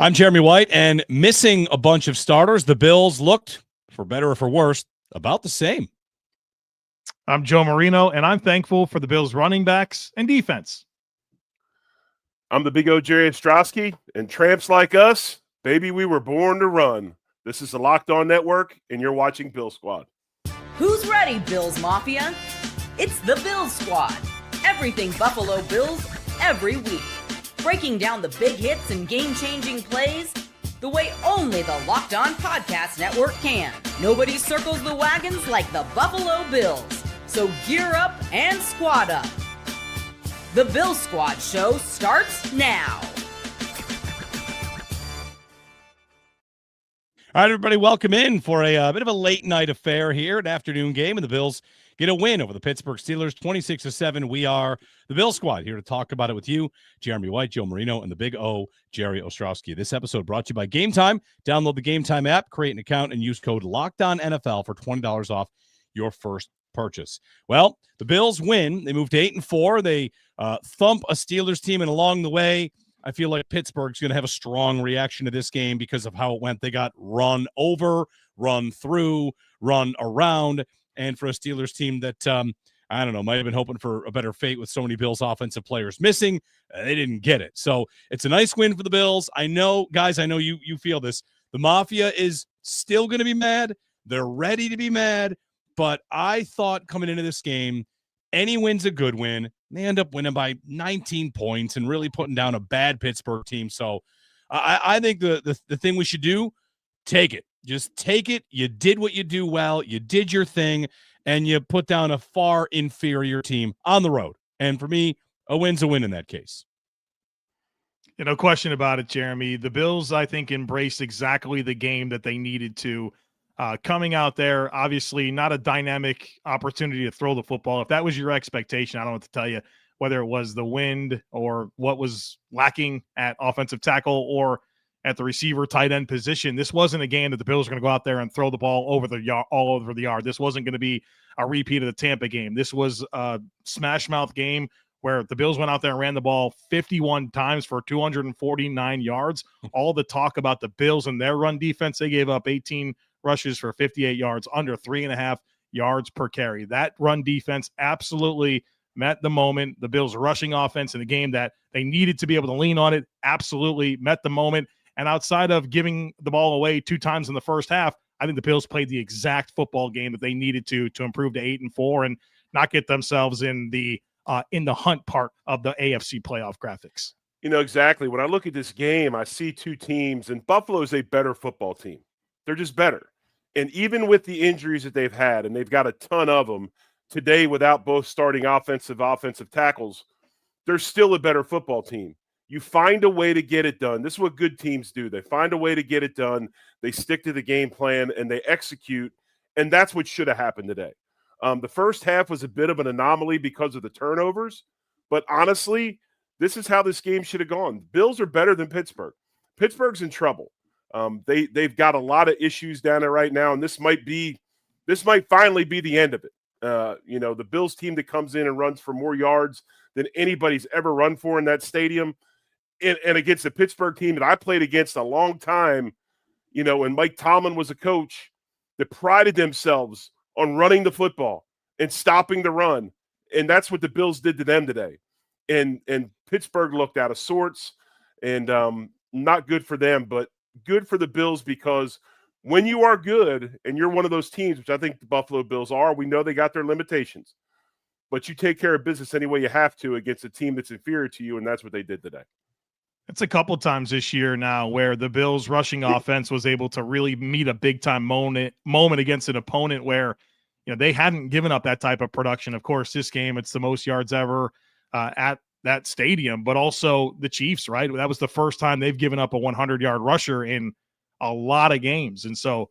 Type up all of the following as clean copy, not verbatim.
I'm Jeremy White, and missing a bunch of starters, the Bills looked, for better or for worse, about the same. I'm Joe Marino, and I'm thankful for the Bills' running backs and defense. I'm the big O Jerry Ostrowski, and tramps like us, baby, we were born to run. This is the Locked On Network, and you're watching Bill Squad. Who's ready, Bills Mafia? It's the Bills Squad. Everything Buffalo Bills, every week. Breaking down the big hits and game-changing plays the way only the Locked On Podcast Network can. Nobody circles the wagons like the Buffalo Bills. So gear up and squad up. The Bill Squad show starts now. All right, everybody, welcome in for a bit of a late night affair here, an afternoon game, and the Bills get a win over the Pittsburgh Steelers, 26-7. We are the Bill Squad here to talk about it with you, Jeremy White, Joe Marino, and the big O, Jerry Ostrowski. This episode brought to you by Game Time. Download the Game Time app, create an account, and use code LOCKEDONNFL for $20 off your first purchase. Well, the Bills win. They moved to 8-4. They thump a Steelers team, and along the way, I feel like Pittsburgh's going to have a strong reaction to this game because of how it went. They got run over, run through, run around, and for a Steelers team that, I don't know, might have been hoping for a better fate with so many Bills offensive players missing, they didn't get it. So it's a nice win for the Bills. I know, guys, I know you feel this. The Mafia is still going to be mad. They're ready to be mad, but I thought coming into this game, any win's a good win. They end up winning by 19 points and really putting down a bad Pittsburgh team. So I think the thing we should do, take it. Just take it. You did what you do well. You did your thing, and you put down a far inferior team on the road. And for me, a win's a win in that case. No question about it, Jeremy. The Bills, I think, embraced exactly the game that they needed to. Coming out there, obviously not a dynamic opportunity to throw the football. If that was your expectation, I don't know what to tell you, whether it was the wind or what was lacking at offensive tackle or at the receiver tight end position. This wasn't a game that the Bills were going to go out there and throw the ball over the yard, all over the yard. This wasn't going to be a repeat of the Tampa game. This was a smash mouth game where the Bills went out there and ran the ball 51 times for 249 yards. All the talk about the Bills and their run defense, they gave up 18 rushes for 58 yards, under 3.5 yards per carry. That run defense absolutely met the moment. The Bills' rushing offense in a game that they needed to be able to lean on it absolutely met the moment. And outside of giving the ball away 2 times in the first half, I think the Bills played the exact football game that they needed to improve to 8-4 and not get themselves in the hunt part of the AFC playoff graphics. You know, exactly. When I look at this game, I see two teams, and Buffalo's a better football team. They're just better. And even with the injuries that they've had, and they've got a ton of them today without both starting offensive tackles, they're still a better football team. You find a way to get it done. This is what good teams do. They find a way to get it done. They stick to the game plan, and they execute, and that's what should have happened today. The first half was a bit of an anomaly because of the turnovers, but honestly, this is how this game should have gone. Bills are better than Pittsburgh. Pittsburgh's in trouble. They've got a lot of issues down there right now, and this might finally be the end of it. The Bills team that comes in and runs for more yards than anybody's ever run for in that stadium, and against the Pittsburgh team that I played against a long time, when Mike Tomlin was a coach, that prided themselves on running the football and stopping the run, and that's what the Bills did to them today. And Pittsburgh looked out of sorts, and not good for them, but good for the Bills, because when you are good and you're one of those teams, which I think the Buffalo Bills are, we know they got their limitations, but you take care of business any way you have to against a team that's inferior to you, and that's what they did today. It's a couple times this year now where the Bills' rushing offense was able to really meet a big-time moment against an opponent where they hadn't given up that type of production. Of course, this game, it's the most yards ever at that stadium, but also the Chiefs, right? That was the first time they've given up a 100-yard rusher in a lot of games. And so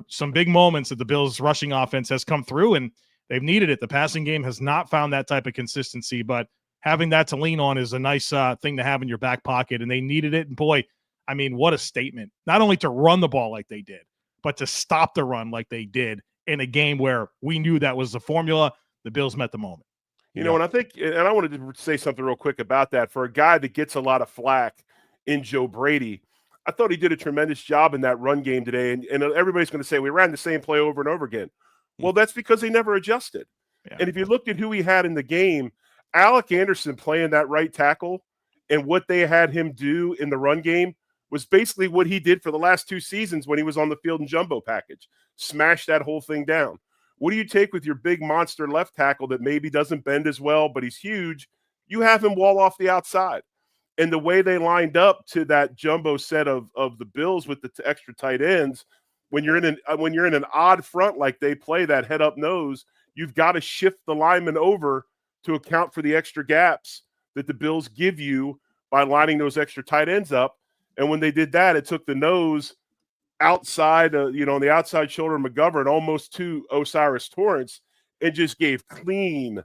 some big moments that the Bills' rushing offense has come through, and they've needed it. The passing game has not found that type of consistency, but having that to lean on is a nice thing to have in your back pocket, and they needed it. And boy, I mean, what a statement. Not only to run the ball like they did, but to stop the run like they did in a game where we knew that was the formula. The Bills met the moment. And I wanted to say something real quick about that. For a guy that gets a lot of flack in Joe Brady, I thought he did a tremendous job in that run game today. And everybody's going to say we ran the same play over and over again. Well, that's because they never adjusted. Yeah. And if you looked at who he had in the game, Alec Anderson playing that right tackle and what they had him do in the run game was basically what he did for the last 2 seasons when he was on the field in jumbo package. Smash that whole thing down. What do you take with your big monster left tackle that maybe doesn't bend as well, but he's huge? You have him wall off the outside. And the way they lined up to that jumbo set of the Bills with the extra tight ends, when you're in an odd front like they play, that head up nose, you've got to shift the lineman over to account for the extra gaps that the Bills give you by lining those extra tight ends up. And when they did that, it took the nose outside, on the outside shoulder of McGovern almost to Osiris Torrance and just gave clean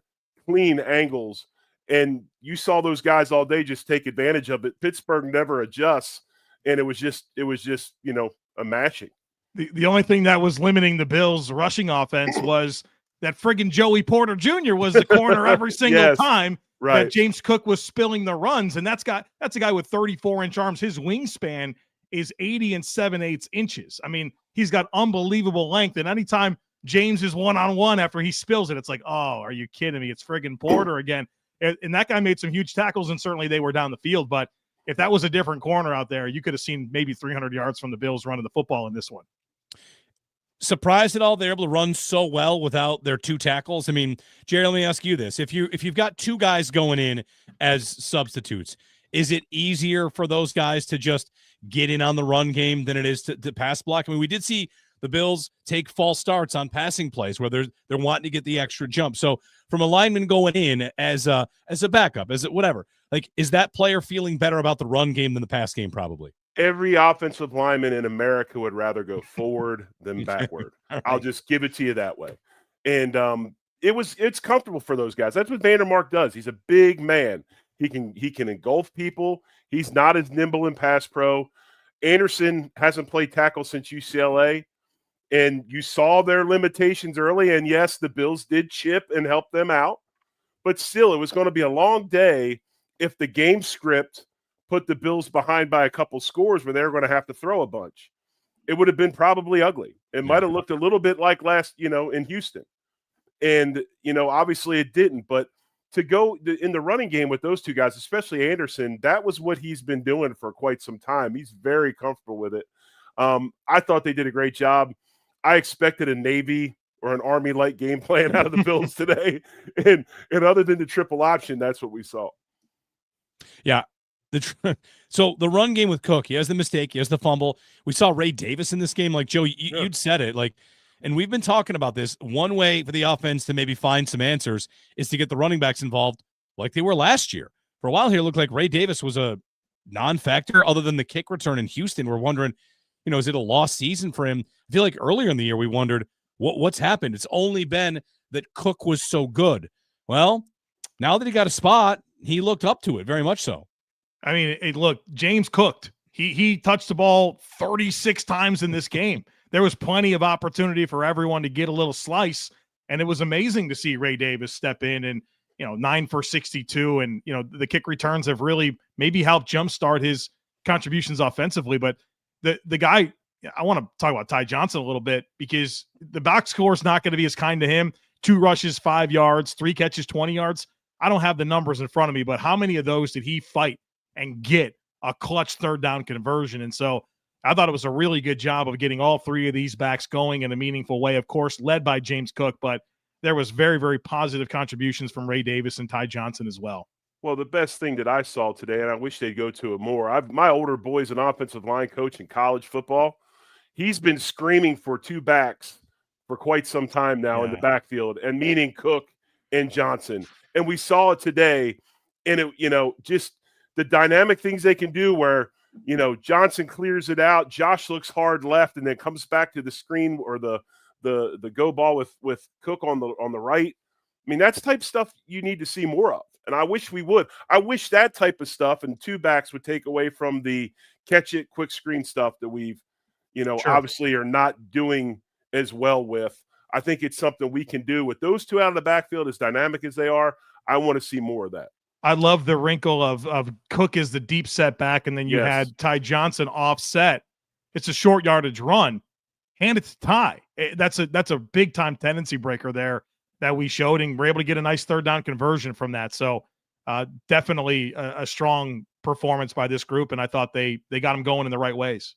angles. And you saw those guys all day just take advantage of it. Pittsburgh never adjusts, and it was just a mashing. The only thing that was limiting the Bills' rushing offense was that friggin' Joey Porter Jr. was the corner every single time that James Cook was spilling the runs. And that's a guy with 34-inch arms. His wingspan is 80 7/8 inches. I mean, he's got unbelievable length. And anytime James is one-on-one after he spills it, it's like, oh, are you kidding me? It's friggin' Porter again. And that guy made some huge tackles, and certainly they were down the field. But if that was a different corner out there, you could have seen maybe 300 yards from the Bills running the football in this one. Surprised at all they're able to run so well without their 2 tackles? I mean, Jerry, let me ask you this. If you've got 2 guys going in as substitutes, is it easier for those guys to just get in on the run game than it is to pass block? I mean, we did see the Bills take false starts on passing plays where they're wanting to get the extra jump. So from a lineman going in as a backup, as whatever, like, is that player feeling better about the run game than the pass game? Probably. Every offensive lineman in America would rather go forward than backward. Right. I'll just give it to you that way. And it's comfortable for those guys. That's what Vandermark does. He's a big man. He can engulf people. He's not as nimble in pass pro. Anderson hasn't played tackle since UCLA, and you saw their limitations early. And yes, the Bills did chip and help them out, but still, it was going to be a long day if the game script put the Bills behind by a couple scores where they were going to have to throw a bunch. It would have been probably ugly. It might have looked a little bit like last, in Houston. And, obviously it didn't. But to go in the running game with those 2 guys, especially Anderson, that was what he's been doing for quite some time. He's very comfortable with it. I thought they did a great job. I expected a Navy or an Army-like game plan out of the Bills today. And other than the triple option, that's what we saw. Yeah. So the run game with Cook, he has the mistake, he has the fumble. We saw Ray Davis in this game. Like, Joe, you'd said it. Like, and we've been talking about this. One way for the offense to maybe find some answers is to get the running backs involved like they were last year. For a while here, it looked like Ray Davis was a non-factor other than the kick return in Houston. We're wondering, is it a lost season for him? I feel like earlier in the year we wondered what's happened. It's only been that Cook was so good. Well, now that he got a spot, he looked up to it very much so. I mean, look, James cooked. He touched the ball 36 times in this game. There was plenty of opportunity for everyone to get a little slice, and it was amazing to see Ray Davis step in and, 9 for 62, and, the kick returns have really maybe helped jumpstart his contributions offensively. But the guy, I want to talk about Ty Johnson a little bit because the box score is not going to be as kind to him. 2 rushes, 5 yards, 3 catches, 20 yards. I don't have the numbers in front of me, but how many of those did he fight and get a clutch 3rd down conversion? And so I thought it was a really good job of getting all 3 of these backs going in a meaningful way, of course, led by James Cook, but there was very, very positive contributions from Ray Davis and Ty Johnson as well. Well, the best thing that I saw today, and I wish they'd go to it more, my older boy's an offensive line coach in college football. He's been screaming for 2 backs for quite some time now in the backfield, and meaning Cook and Johnson. And we saw it today, and it, just the dynamic things they can do where, Johnson clears it out, Josh looks hard left, and then comes back to the screen or the go ball with Cook on the right. I mean, that's the type of stuff you need to see more of. And I wish we would. I wish that type of stuff and 2 backs would take away from the catch it, quick screen stuff that we've, obviously are not doing as well with. I think it's something we can do with those 2 out of the backfield, as dynamic as they are. I want to see more of that. I love the wrinkle of Cook as the deep set back, and then you had Ty Johnson offset. It's a short yardage run. Hand it to Ty. That's a big time tendency breaker there that we showed, and we're able to get a nice third down conversion from that. So definitely a strong performance by this group, and I thought they got them going in the right ways.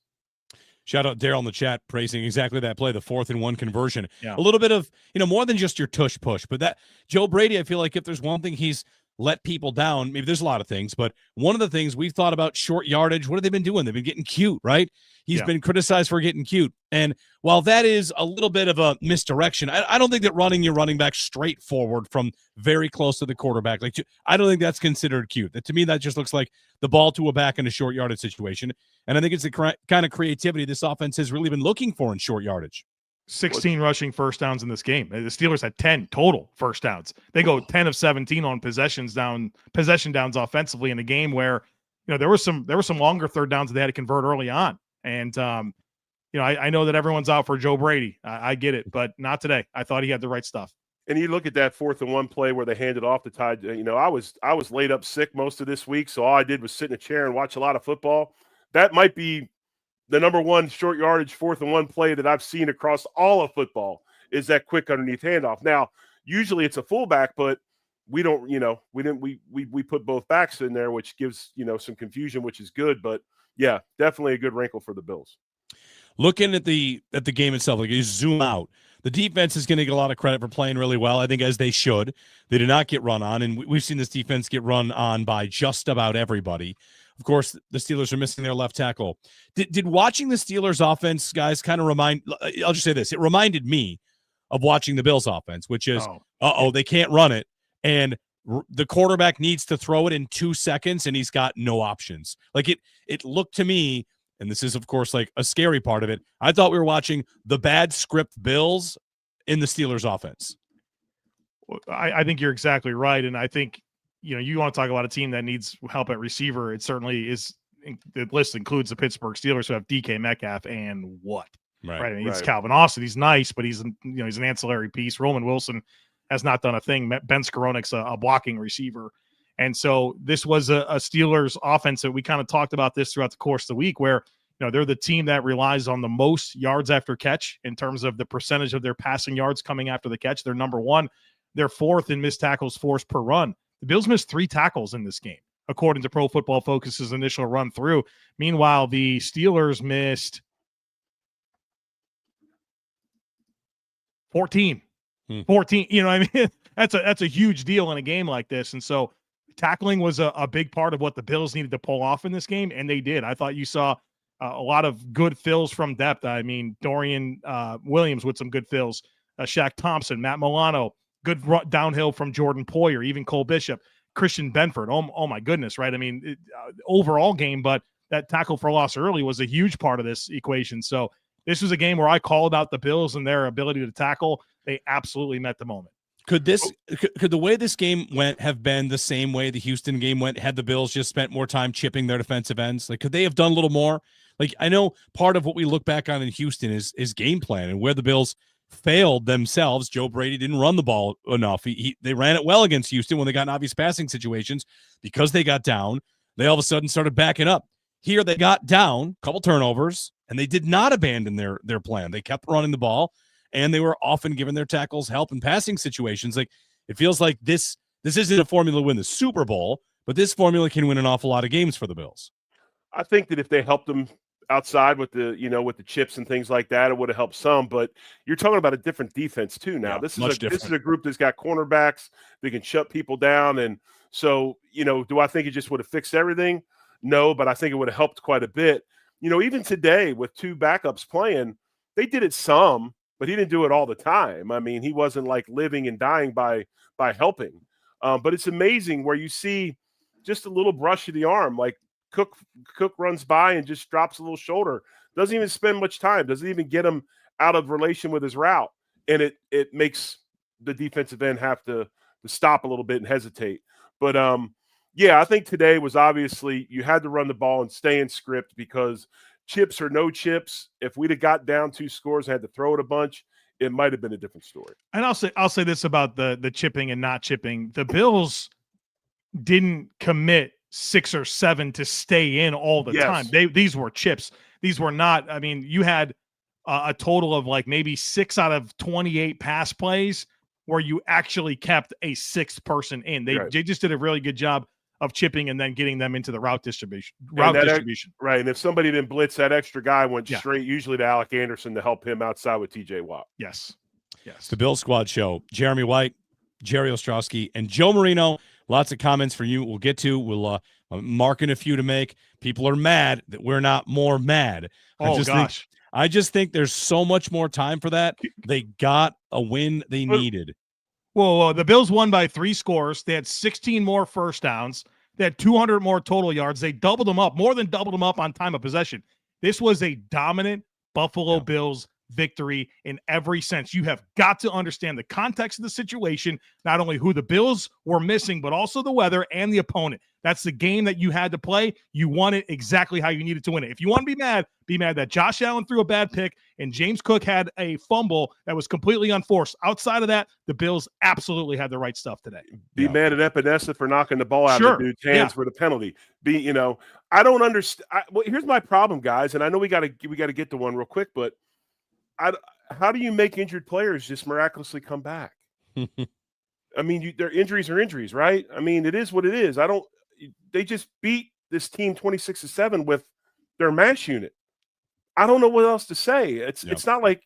Shout out Daryl in the chat praising exactly that play, the 4th and 1 conversion. Yeah. A little bit of, more than just your tush push, but that Joe Brady, I feel like if there's one thing he's let people down, maybe there's a lot of things, but one of the things we've thought about short yardage, what have they been doing? They've been getting cute, right? He's been criticized for getting cute. And while that is a little bit of a misdirection, I don't think that running your running back straight forward from very close to the quarterback, I don't think that's considered cute. To me, that just looks like the ball to a back in a short yardage situation. And I think it's the kind of creativity this offense has really been looking for in short yardage. 16 rushing first downs in this game. The Steelers had 10 total first downs. They go 10 of 17 on possession downs offensively in a game where, there were some longer third downs that they had to convert early on. And, I know that everyone's out for Joe Brady. I get it, but not today. I thought he had the right stuff. And you look at that 4th and 1 play where they handed off to Ty. I was laid up sick most of this week, so all I did was sit in a chair and watch a lot of football. That might be the number one short yardage 4th and 1 play that I've seen across all of football, is that quick underneath handoff. Now, usually it's a fullback, but we don't, we put both backs in there, which gives, some confusion, which is good. But yeah, definitely a good wrinkle for the Bills. Looking at the game itself, like you zoom out, the defense is going to get a lot of credit for playing really well, I think, as they should. They did not get run on, and we've seen this defense get run on by just about everybody. Of course, the Steelers are missing their left tackle. Did watching the Steelers offense, guys, kind of I'll just say this, it reminded me of watching the Bills offense, which is, they can't run it, and the quarterback needs to throw it in 2 seconds, and he's got no options. Like it looked to me, and this is, of course, like a scary part of it, I thought we were watching the bad script Bills in the Steelers offense. I think you're exactly right, and I think, you want to talk about a team that needs help at receiver. It certainly is. The list includes the Pittsburgh Steelers, who have DK Metcalf and what? Right. I mean, it's Calvin Austin. He's nice, but he's an ancillary piece. Roman Wilson has not done a thing. Ben Skowronek's a blocking receiver. And so this was a Steelers offense that we kind of talked about this throughout the course of the week, where, they're the team that relies on the most yards after catch in terms of the percentage of their passing yards coming after the catch. They're number 1. They're 4th in missed tackles forced per run. The Bills missed 3 tackles in this game, according to Pro Football Focus's initial run through. Meanwhile, the Steelers missed 14. 14. I mean, that's a huge deal in a game like this. And so tackling was a big part of what the Bills needed to pull off in this game, and they did. I thought you saw a lot of good fills from depth. I mean, Dorian Williams with some good fills, Shaq Thompson, Matt Milano, good downhill from Jordan Poyer, even Cole Bishop, Christian Benford. Oh my goodness, right? I mean, overall game, but that tackle for loss early was a huge part of this equation. So this was a game where I called out the Bills and their ability to tackle. They absolutely met the moment. Could the way this game went have been the same way the Houston game went had the Bills just spent more time chipping their defensive ends? Like, could they have done a little more? Like, I know part of what we look back on in Houston is game plan and where the Bills failed themselves. Joe Brady didn't run the ball enough. They ran it well against Houston when they got in obvious passing situations. Because they got down, they all of a sudden started backing up. Here they got down, couple turnovers, and they did not abandon their plan. They kept running the ball, and they were often giving their tackles help in passing situations. Like, it feels like this isn't a formula to win the Super Bowl, but this formula can win an awful lot of games for the Bills. I think that if they helped them outside with the chips and things like that, it would have helped some. But you're talking about a different defense too now. This is a group that's got cornerbacks that can shut people down. And so, do I think it just would have fixed everything? No, but I think it would have helped quite a bit. Even today with 2 backups playing, they did it some, but he didn't do it all the time. I mean, he wasn't like living and dying by helping. But it's amazing where you see just a little brush of the arm, like Cook runs by and just drops a little shoulder. Doesn't even spend much time. Doesn't even get him out of relation with his route. And it makes the defensive end have to stop a little bit and hesitate. But, I think today was obviously you had to run the ball and stay in script because chips or no chips, if we'd have got down 2 scores and had to throw it a bunch, it might have been a different story. And I'll say this about the chipping and not chipping. The Bills didn't commit 6 or 7 to stay in all the time. These were chips. These were not. I mean, you had a total of like maybe 6 out of 28 pass plays where you actually kept a 6th person in. They just did a really good job of chipping and then getting them into the route distribution. Right. And if somebody didn't blitz, that extra guy went straight usually to Alec Anderson to help him outside with TJ Watt. Yes. It's the Bill Squad Show. Jeremy White, Jerry Ostrowski, and Joe Marino. Lots of comments for you. We'll get to. We'll marking a few to make. People are mad that we're not more mad. I just think there's so much more time for that. They got a win they needed. Well, the Bills won by 3 scores. They had 16 more first downs. They had 200 more total yards. They doubled them up, more than doubled them up on time of possession. This was a dominant Buffalo Bills victory in every sense. You have got to understand the context of the situation, not only who the Bills were missing, but also the weather and the opponent. That's the game that you had to play. You won it exactly how you needed to win it. If you want to be mad that Josh Allen threw a bad pick and James Cook had a fumble that was completely unforced. Outside of that, the Bills absolutely had the right stuff today. Be mad at Epinesa for knocking the ball out of the dude's hands for the penalty. I don't understand. Well, here's my problem, guys, and I know we got to get to one real quick, but how do you make injured players just miraculously come back? I mean, their injuries are injuries, right? I mean, it is what it is. They just beat this team 26-7 with their mash unit. I don't know what else to say. It's not like,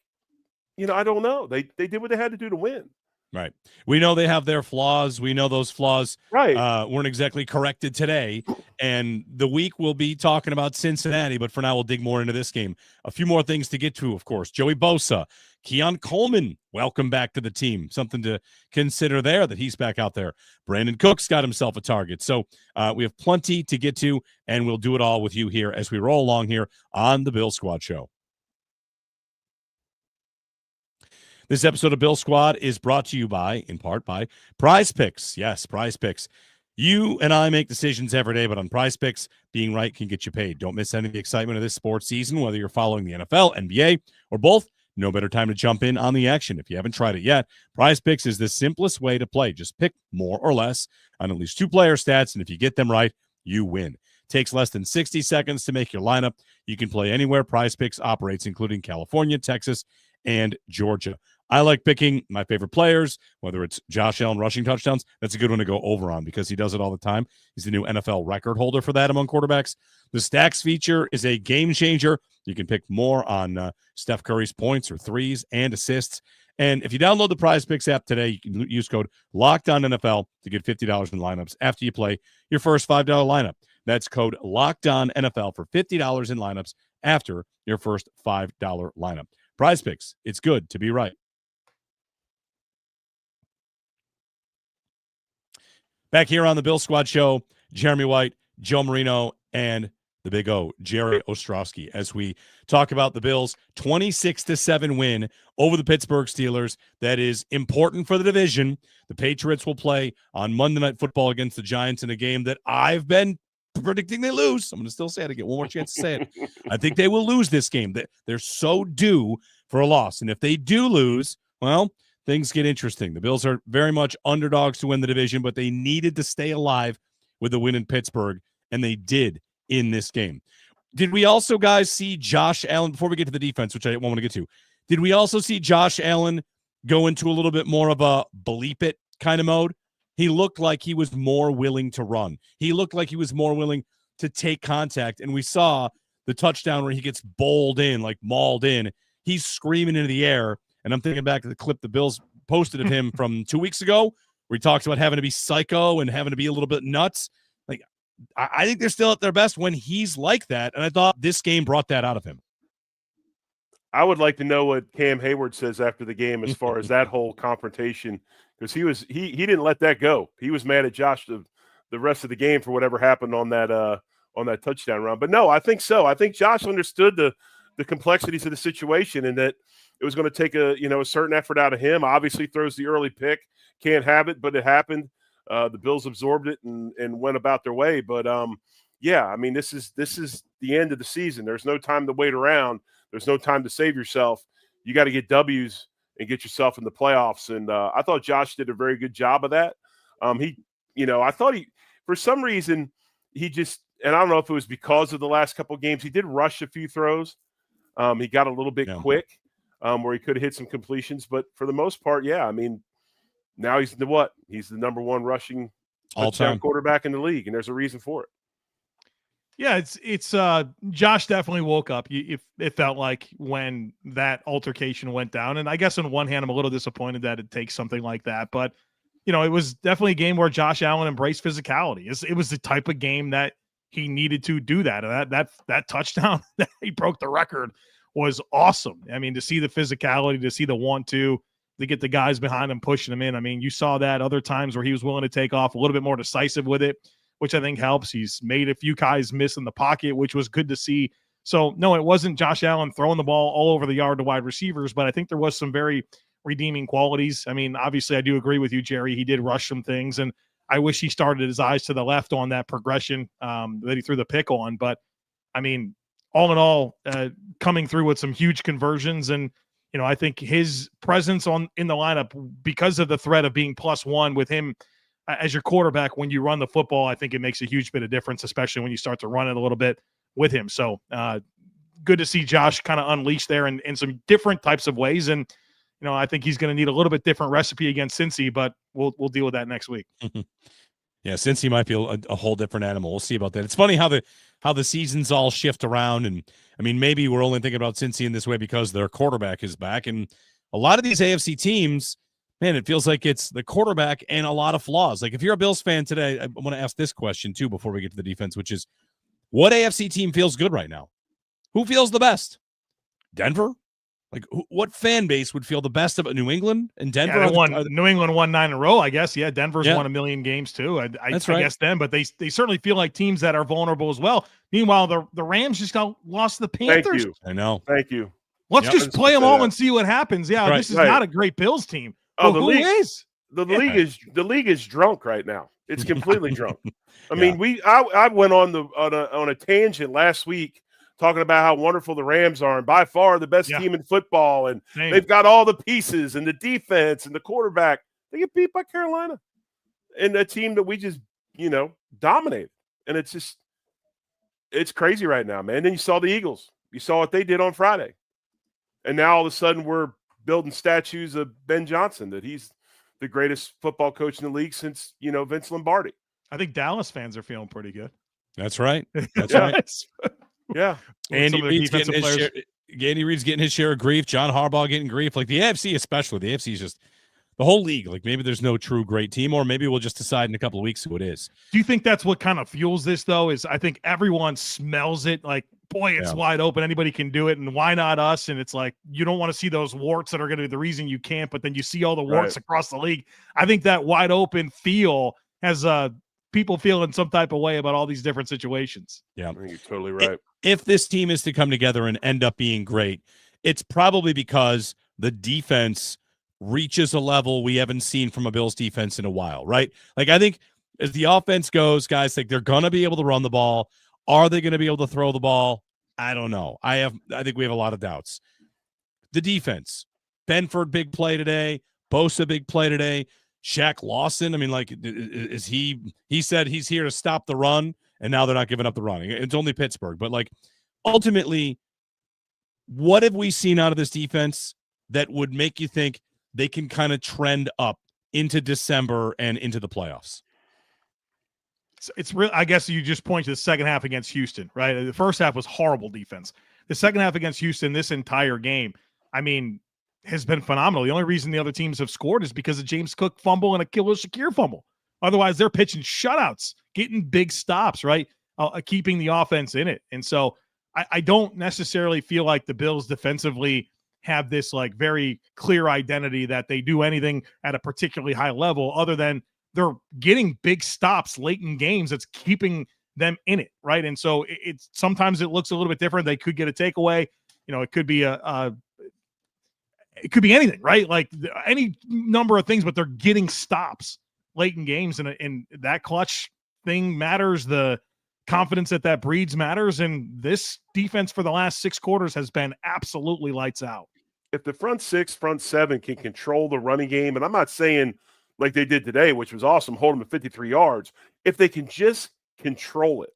I don't know. They did what they had to do to win. Right. We know they have their flaws. We know those flaws weren't exactly corrected today. And the week we'll be talking about Cincinnati, but for now we'll dig more into this game. A few more things to get to, of course. Joey Bosa, Keon Coleman, welcome back to the team. Something to consider there that he's back out there. Brandon Cooks got himself a target. So we have plenty to get to, and we'll do it all with you here as we roll along here on the Bill Squad Show. This episode of Bill Squad is brought to you in part by Prize Picks. Yes, Prize Picks. You and I make decisions every day, but on Prize Picks, being right can get you paid. Don't miss any of the excitement of this sports season, whether you're following the NFL, NBA, or both. No better time to jump in on the action. If you haven't tried it yet, Prize Picks is the simplest way to play. Just pick more or less on at least 2 player stats, and if you get them right, you win. Takes less than 60 seconds to make your lineup. You can play anywhere Prize Picks operates, including California, Texas, and Georgia. I like picking my favorite players, whether it's Josh Allen rushing touchdowns. That's a good one to go over on because he does it all the time. He's the new NFL record holder for that among quarterbacks. The Stacks feature is a game changer. You can pick more on Steph Curry's points or threes and assists. And if you download the Prize Picks app today, you can use code LOCKEDONNFL to get $50 in lineups after you play your first $5 lineup. That's code LOCKEDONNFL for $50 in lineups after your first $5 lineup. Prize Picks, it's good to be right. Back here on the Bill Squad Show, Jeremy White, Joe Marino, and the Big O, Jerry Ostrowski, as we talk about the Bills' 26-7 win over the Pittsburgh Steelers. That is important for the division. The Patriots will play on Monday Night Football against the Giants in a game that I've been predicting they lose. I'm going to still say it again. One more chance to say it. I think they will lose this game. They're so due for a loss. And if they do lose, well, things get interesting. The Bills are very much underdogs to win the division, but they needed to stay alive with the win in Pittsburgh, and they did in this game. Did we also, guys, see Josh Allen, before we get to the defense, which I want to get to, did we also see Josh Allen go into a little bit more of a bleep it kind of mode? He looked like he was more willing to run. He looked like he was more willing to take contact, and we saw the touchdown where he gets bowled in, like mauled in. He's screaming into the air. And I'm thinking back to the clip the Bills posted of him from 2 weeks ago, where he talks about having to be psycho and having to be a little bit nuts. Like, I think they're still at their best when he's like that. And I thought this game brought that out of him. I would like to know what Cam Hayward says after the game as far as that whole confrontation, because he didn't let that go. He was mad at Josh the rest of the game for whatever happened on that touchdown run. But no, I think so. I think Josh understood the complexities of the situation and that it was going to take a certain effort out of him. Obviously throws the early pick, can't have it, but it happened. The Bills absorbed it and went about their way. But yeah, I mean, this is the end of the season. There's no time to wait around. There's no time to save yourself. You got to get W's and get yourself in the playoffs. And I thought Josh did a very good job of that. I thought for some reason, he just, and I don't know if it was because of the last couple of games, he did rush a few throws. He got a little bit quick where he could have hit some completions. But for the most part, yeah, I mean, now he's the what? He's the number one rushing all-time quarterback in the league, and there's a reason for it. Yeah, it's Josh definitely woke up. It felt like when that altercation went down, and I guess on one hand, I'm a little disappointed that it takes something like that, but it was definitely a game where Josh Allen embraced physicality. It was the type of game that he needed to do that. And that touchdown that he broke the record was awesome. I mean, to see the physicality, to see the 1-2, to get the guys behind him pushing him in. I mean, you saw that other times where he was willing to take off a little bit more decisive with it, which I think helps. He's made a few guys miss in the pocket, which was good to see. So, no, it wasn't Josh Allen throwing the ball all over the yard to wide receivers, but I think there was some very redeeming qualities. I mean, obviously, I do agree with you, Jerry. He did rush some things, and I wish he started his eyes to the left on that progression that he threw the pick on. But, I mean, all in all, coming through with some huge conversions, and I think his presence in the lineup, because of the threat of being +1 with him as your quarterback when you run the football, I think it makes a huge bit of difference, especially when you start to run it a little bit with him. So good to see Josh kind of unleashed there in some different types of ways. And, I think he's going to need a little bit different recipe against Cincy, but we'll deal with that next week. Yeah, Cincy might be a whole different animal. We'll see about that. It's funny how the seasons all shift around. And, I mean, maybe we're only thinking about Cincy in this way because their quarterback is back. And a lot of these AFC teams, man, it feels like it's the quarterback and a lot of flaws. Like if you're a Bills fan today, I want to ask this question too before we get to the defense, which is what AFC team feels good right now? Who feels the best? Denver? Like what fan base would feel the best about New England and Denver? Yeah, New England won 9 in a row, I guess. Yeah, Denver's won 1 million games too. I guess them, but they certainly feel like teams that are vulnerable as well. Meanwhile, the Rams just lost to the Panthers. Thank you. I know. Thank you. Let's just play them all and see what happens. Yeah, this is not a great Bills team. Oh, the league is the league is drunk right now. It's completely drunk. I mean, I went on a tangent last week talking about how wonderful the Rams are and by far the best team in football, and they've got all the pieces and the defense and the quarterback. They get beat by Carolina and a team that we just dominated, and it's crazy right now, man. Then you saw the Eagles. You saw what they did on Friday, and now all of a sudden we're building statues of Ben Johnson, that he's the greatest football coach in the league since, Vince Lombardi. I think Dallas fans are feeling pretty good. That's right. That's right. Yeah. Andy Reid's getting his share of grief. John Harbaugh getting grief. Like the AFC especially. The AFC is just the whole league. Like maybe there's no true great team, or maybe we'll just decide in a couple of weeks who it is. Do you think that's what kind of fuels this, though? Is I think everyone smells it like, boy, it's wide open. Anybody can do it, and why not us? And it's like you don't want to see those warts that are going to be the reason you can't, but then you see all the warts across the league. I think that wide open feel has people feeling some type of way about all these different situations. Yeah, I think you're totally right. If this team is to come together and end up being great, it's probably because the defense reaches a level we haven't seen from a Bills defense in a while, right? Like I think as the offense goes, guys, like they're going to be able to run the ball. Are they going to be able to throw the ball? I don't know. I think we have a lot of doubts. The defense, Benford, big play today. Bosa, big play today. Shaq Lawson, I mean, like, is he said he's here to stop the run, and now they're not giving up the running. It's only Pittsburgh. But, like, ultimately, what have we seen out of this defense that would make you think they can kind of trend up into December and into the playoffs? It's real. I guess you just point to the second half against Houston, right? The first half was horrible defense. The second half against Houston, this entire game, I mean, has been phenomenal. The only reason the other teams have scored is because of James Cook fumble and a Khalil Shakir fumble. Otherwise, they're pitching shutouts, getting big stops, right? Keeping the offense in it. And so I don't necessarily feel like the Bills defensively have this like very clear identity that they do anything at a particularly high level other than they're getting big stops late in games that's keeping them in it, right? And so it's sometimes it looks a little bit different. They could get a takeaway. It could be it could be anything, right? Like any number of things, but they're getting stops late in games, and that clutch thing matters. The confidence that breeds matters, and this defense for the last 6 quarters has been absolutely lights out. If the front 6, front 7 can control the running game, and I'm not saying like they did today, which was awesome, hold them at 53 yards. If they can just control it,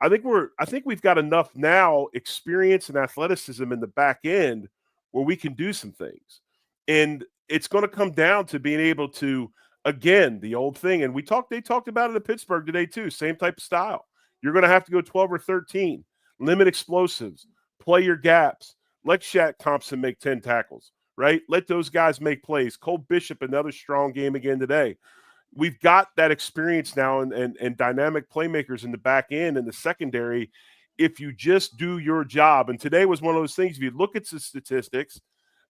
I think we've got enough now experience and athleticism in the back end where we can do some things. And it's going to come down to being able to, again, the old thing. And they talked about it in Pittsburgh today too, same type of style. You're going to have to go 12 or 13, limit explosives, play your gaps, let Shaq Thompson make 10 tackles, right? Let those guys make plays. Cole Bishop, another strong game again today. We've got that experience now and dynamic playmakers in the back end and the secondary if you just do your job. And today was one of those things, if you look at the statistics,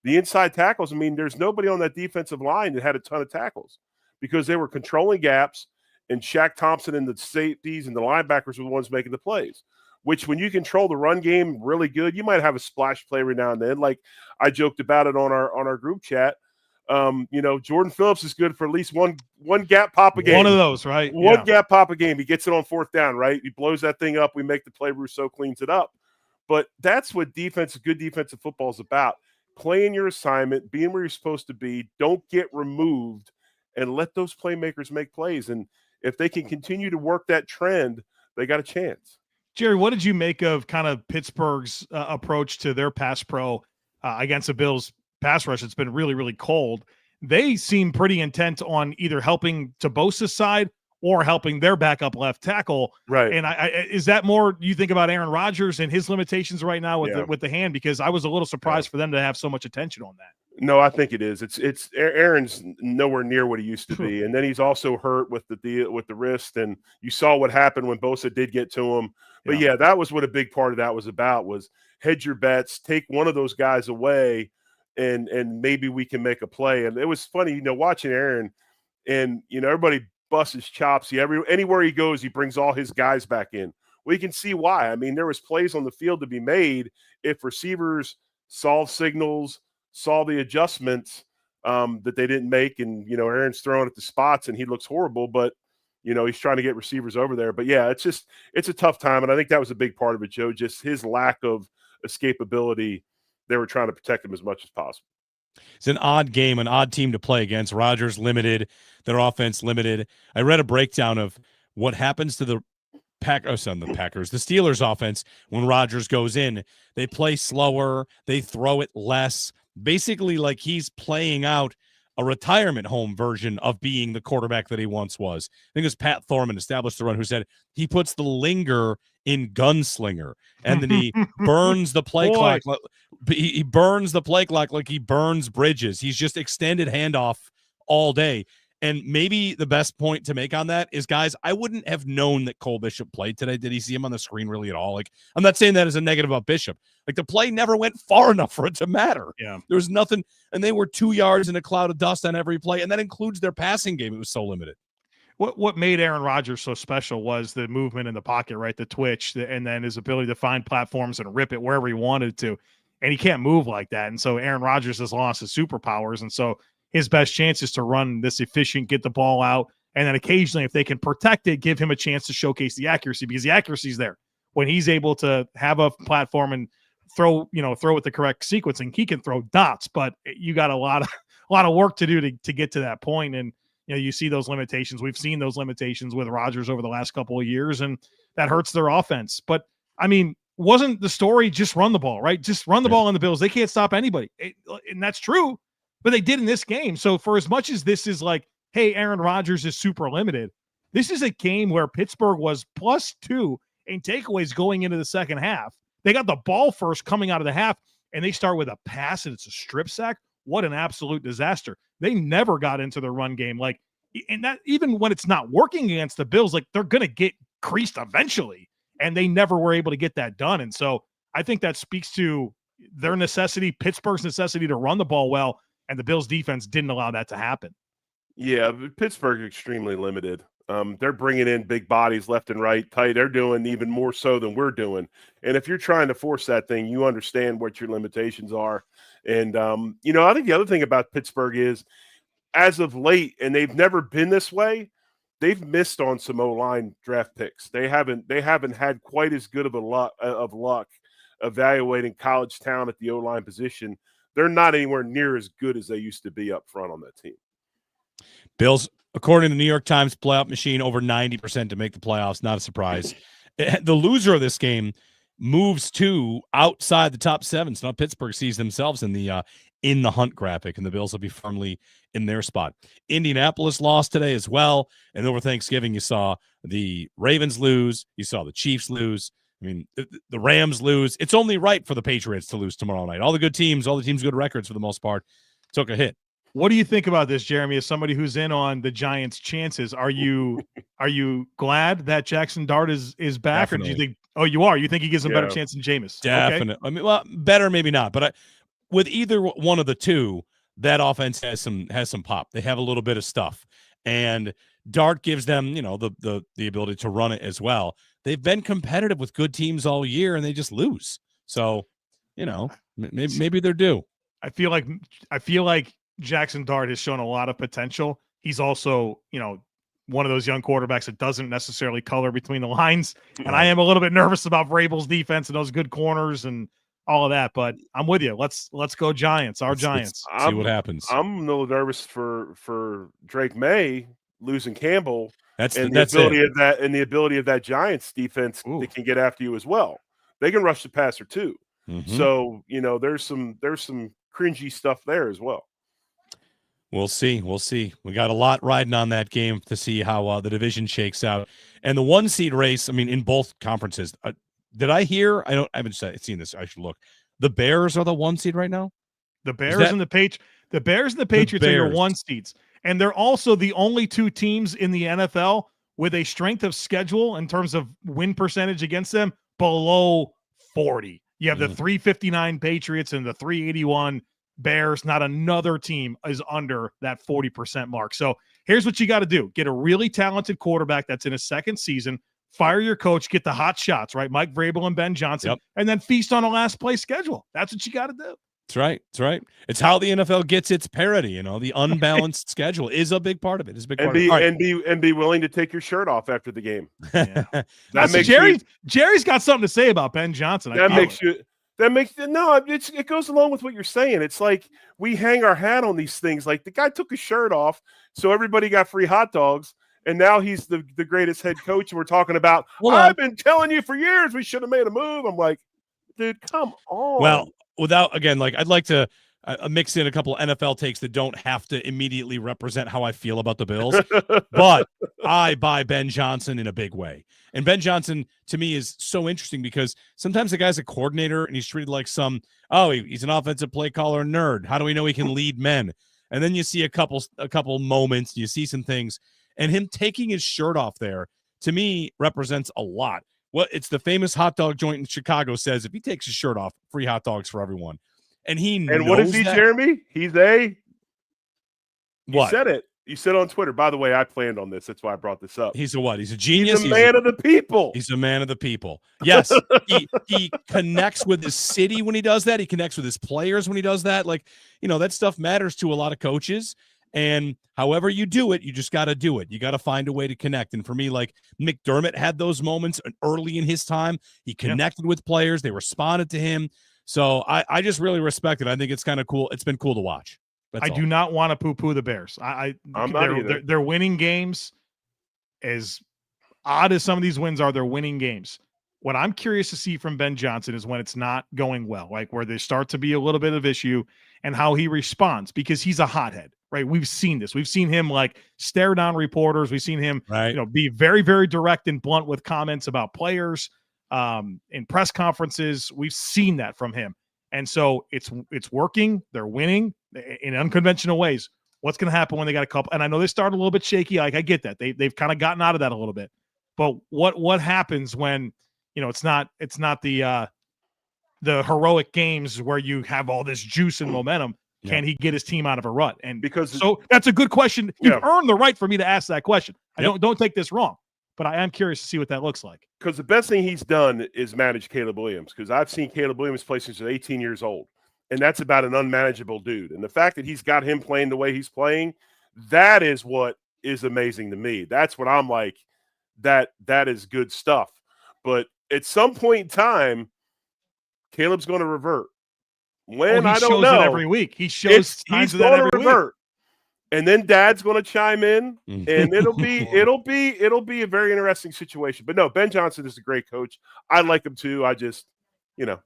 the inside tackles, I mean, there's nobody on that defensive line that had a ton of tackles because they were controlling gaps, and Shaq Thompson and the safeties and the linebackers were the ones making the plays, which when you control the run game really good, you might have a splash play every now and then. Like I joked about it on our group chat. Jordan Phillips is good for at least one gap pop a game. One of those, right? One gap pop a game. He gets it on fourth down, right? He blows that thing up. We make the play. Rousseau cleans it up. But that's what good defensive football is about. Playing your assignment, being where you're supposed to be, don't get removed, and let those playmakers make plays. And if they can continue to work that trend, they got a chance. Jerry, what did you make of kind of Pittsburgh's approach to their pass pro against the Bills' pass rush? It's been really, really cold. They seem pretty intent on either helping to Bosa's side or helping their backup left tackle. Right. And is that more you think about Aaron Rodgers and his limitations right now with the hand? Because I was a little surprised for them to have so much attention on that. No, I think it is. It's Aaron's nowhere near what he used to be, and then he's also hurt with the wrist. And you saw what happened when Bosa did get to him. But yeah, that was what a big part of that was about: was hedge your bets, take one of those guys away, and maybe we can make a play. And it was funny, watching Aaron, and everybody busts his chops. Anywhere he goes, he brings all his guys back in. Well, you can see why. I mean, there was plays on the field to be made if receivers saw signals, saw the adjustments that they didn't make, and Aaron's throwing at the spots and he looks horrible, but he's trying to get receivers over there. But yeah, it's a tough time, and I think that was a big part of it, Joe. Just his lack of escapability. They were trying to protect him as much as possible. It's an odd game, an odd team to play against. Rodgers limited, their offense limited. I read a breakdown of what happens to the Packers, the Steelers offense when Rodgers goes in. They play slower, they throw it less. Basically, like he's playing out a retirement home version of being the quarterback that he once was. I think it was Pat Thorman, established the run, who said he puts the linger in gunslinger, and then he burns the play clock. He burns the play clock like he burns bridges. He's just extended handoff all day. And maybe the best point to make on that is, guys, I wouldn't have known that Cole Bishop played today. Did he see him on the screen really at all? Like, I'm not saying that as a negative about Bishop. Like, the play never went far enough for it to matter. Yeah. There was nothing, and they were 2 yards in a cloud of dust on every play, and that includes their passing game. It was so limited. What made Aaron Rodgers so special was the movement in the pocket, right? The twitch, and then his ability to find platforms and rip it wherever he wanted to. And he can't move like that. And so Aaron Rodgers has lost his superpowers. And so his best chance is to run this efficient, get the ball out, and then occasionally, if they can protect it, give him a chance to showcase the accuracy, because the accuracy is there. When he's able to have a platform and throw with the correct sequencing, he can throw dots, but you got a lot of work to do to get to that point. And you see those limitations. We've seen those limitations with Rodgers over the last couple of years, and that hurts their offense. But I mean, wasn't the story just run the ball, right? Just run the ball on the Bills. They can't stop anybody. And that's true, but they did in this game. So for as much as this is like, hey, Aaron Rodgers is super limited, this is a game where Pittsburgh was +2 in takeaways going into the second half. They got the ball first coming out of the half, and they start with a pass, and it's a strip sack. What an absolute disaster. They never got into the run game. Like, and that even when it's not working against the Bills, like, they're going to get creased eventually, and they never were able to get that done. And so I think that speaks to their necessity, Pittsburgh's necessity to run the ball well, and the Bills defense didn't allow that to happen. Yeah, Pittsburgh extremely limited. They're bringing in big bodies left and right, tight. They're doing even more so than we're doing. And if you're trying to force that thing, you understand what your limitations are. And, I think the other thing about Pittsburgh is, as of late, and they've never been this way, they've missed on some O-line draft picks. They haven't had quite as good of luck evaluating college talent at the O-line position. They're not anywhere near as good as they used to be up front on that team. Bills, according to the New York Times playoff machine, over 90% to make the playoffs. Not a surprise. The loser of this game moves to outside the top 7. So now Pittsburgh sees themselves in the hunt graphic, and the Bills will be firmly in their spot. Indianapolis lost today as well, and over Thanksgiving you saw the Ravens lose, you saw the Chiefs lose. I mean, the Rams lose. It's only right for the Patriots to lose tomorrow night. All the teams good records for the most part, took a hit. What do you think about this, Jeremy, as somebody who's in on the Giants' chances? Are you glad that Jackson Dart is back? Definitely. Or do you think – oh, you are? You think he gives him a better chance than Jameis? Definitely. Okay. I mean, well, better maybe not. But with either one of the two, that offense has some pop. They have a little bit of stuff. And Dart gives them, the ability to run it as well. They've been competitive with good teams all year, and they just lose. So, maybe they're due. I feel like Jackson Dart has shown a lot of potential. He's also, one of those young quarterbacks that doesn't necessarily color between the lines. And I am a little bit nervous about Vrabel's defense and those good corners and all of that. But I'm with you. Let's go Giants. Giants. See what happens. I'm a little nervous for Drake May losing Campbell. The ability of that Giants defense that can get after you as well. They can rush the passer too. Mm-hmm. So there's some cringy stuff there as well. We'll see. We got a lot riding on that game to see how the division shakes out. And the 1 seed race, I mean, in both conferences. Did I hear? I haven't seen this. I should look. The Bears are the 1 seed right now? The Bears and the Patriots are your 1 seeds. And they're also the only 2 teams in the NFL with a strength of schedule in terms of win percentage against them below 40. You have the 359 Patriots and the 381 Bears. Not another team is under that 40% mark. So here's what you got to do. Get a really talented quarterback that's in his second season. Fire your coach. Get the hot shots, right? Mike Vrabel and Ben Johnson. And then feast on a last play schedule. That's what you got to do. That's right. It's how the NFL gets its parity. The unbalanced schedule is a big part of it. And be willing to take your shirt off after the game. Yeah. Jerry's got something to say about Ben Johnson. It goes along with what you're saying. It's like we hang our hat on these things. Like the guy took his shirt off, so everybody got free hot dogs, and now he's the greatest head coach. And we're talking about, I've been telling you for years we should have made a move. I'm like, dude, come on. Well, I'd like to mix in a couple of NFL takes that don't have to immediately represent how I feel about the Bills, but I buy Ben Johnson in a big way. And Ben Johnson, to me, is so interesting because sometimes the guy's a coordinator and he's treated like he's an offensive play caller nerd. How do we know he can lead men? And then you see a couple moments, you see some things, and him taking his shirt off there, to me, represents a lot. Well, it's the famous hot dog joint in Chicago says if he takes his shirt off, free hot dogs for everyone. And what is he, Jeremy? He's what? You said it. You said on Twitter. By the way, I planned on this. That's why I brought this up. He's a what? He's a genius. He's a man of the people. He's a man of the people. Yes. he connects with his city when he does that. He connects with his players when he does that. That stuff matters to a lot of coaches. And however you do it, you just got to do it. You got to find a way to connect. And for me, McDermott had those moments early in his time. He connected with players. They responded to him. So I just really respect it. I think it's kind of cool. It's been cool to watch. I do not want to poo-poo the Bears. I'm not either. They're winning games. As odd as some of these wins are, they're winning games. What I'm curious to see from Ben Johnson is when it's not going well, like where there start to be a little bit of issue, and how he responds, because he's a hothead, right? We've seen this. We've seen him stare down reporters. We've seen him, be very, very direct and blunt with comments about players in press conferences. We've seen that from him. And so it's working. They're winning in unconventional ways. What's going to happen when they got a couple? And I know they started a little bit shaky. I get that. They've kind of gotten out of that a little bit. But what happens when, it's not the heroic games where you have all this juice and momentum. Yeah. Can he get his team out of a rut? And so that's a good question. You've earned the right for me to ask that question. Don't take this wrong, but I am curious to see what that looks like. Because the best thing he's done is manage Caleb Williams, because I've seen Caleb Williams play since he's 18 years old, and that's about an unmanageable dude. And the fact that he's got him playing the way he's playing, that is what is amazing to me. That's what I'm like, that is good stuff. But at some point in time, Caleb's going to revert. When I don't know. It every week. He shows signs of that every week. and then Dad's going to chime in, Mm. and it'll be a very interesting situation. But no, Ben Johnson is a great coach. I like him too. I just, whatever.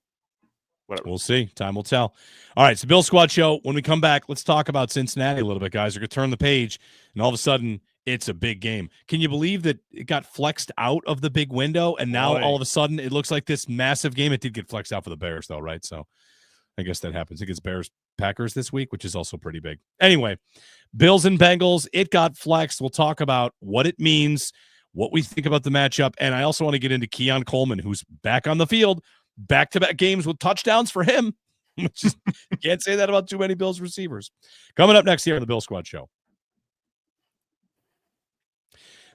We'll see. Time will tell. All right, it's the Bill Squad Show. When we come back, let's talk about Cincinnati a little bit, guys. We're going to turn the page, and all of a sudden, it's a big game. Can you believe that it got flexed out of the big window, and now all of a sudden it looks like this massive game? It did get flexed out for the Bears, though, right? So I guess that happens. It gets Bears-Packers this week, which is also pretty big. Anyway, Bills and Bengals, it got flexed. We'll talk about what it means, what we think about the matchup, and I also want to get into Keon Coleman, who's back on the field. Back-to-back games with touchdowns for him. Just can't say that about too many Bills receivers. Coming up next here on the Bill Squad Show.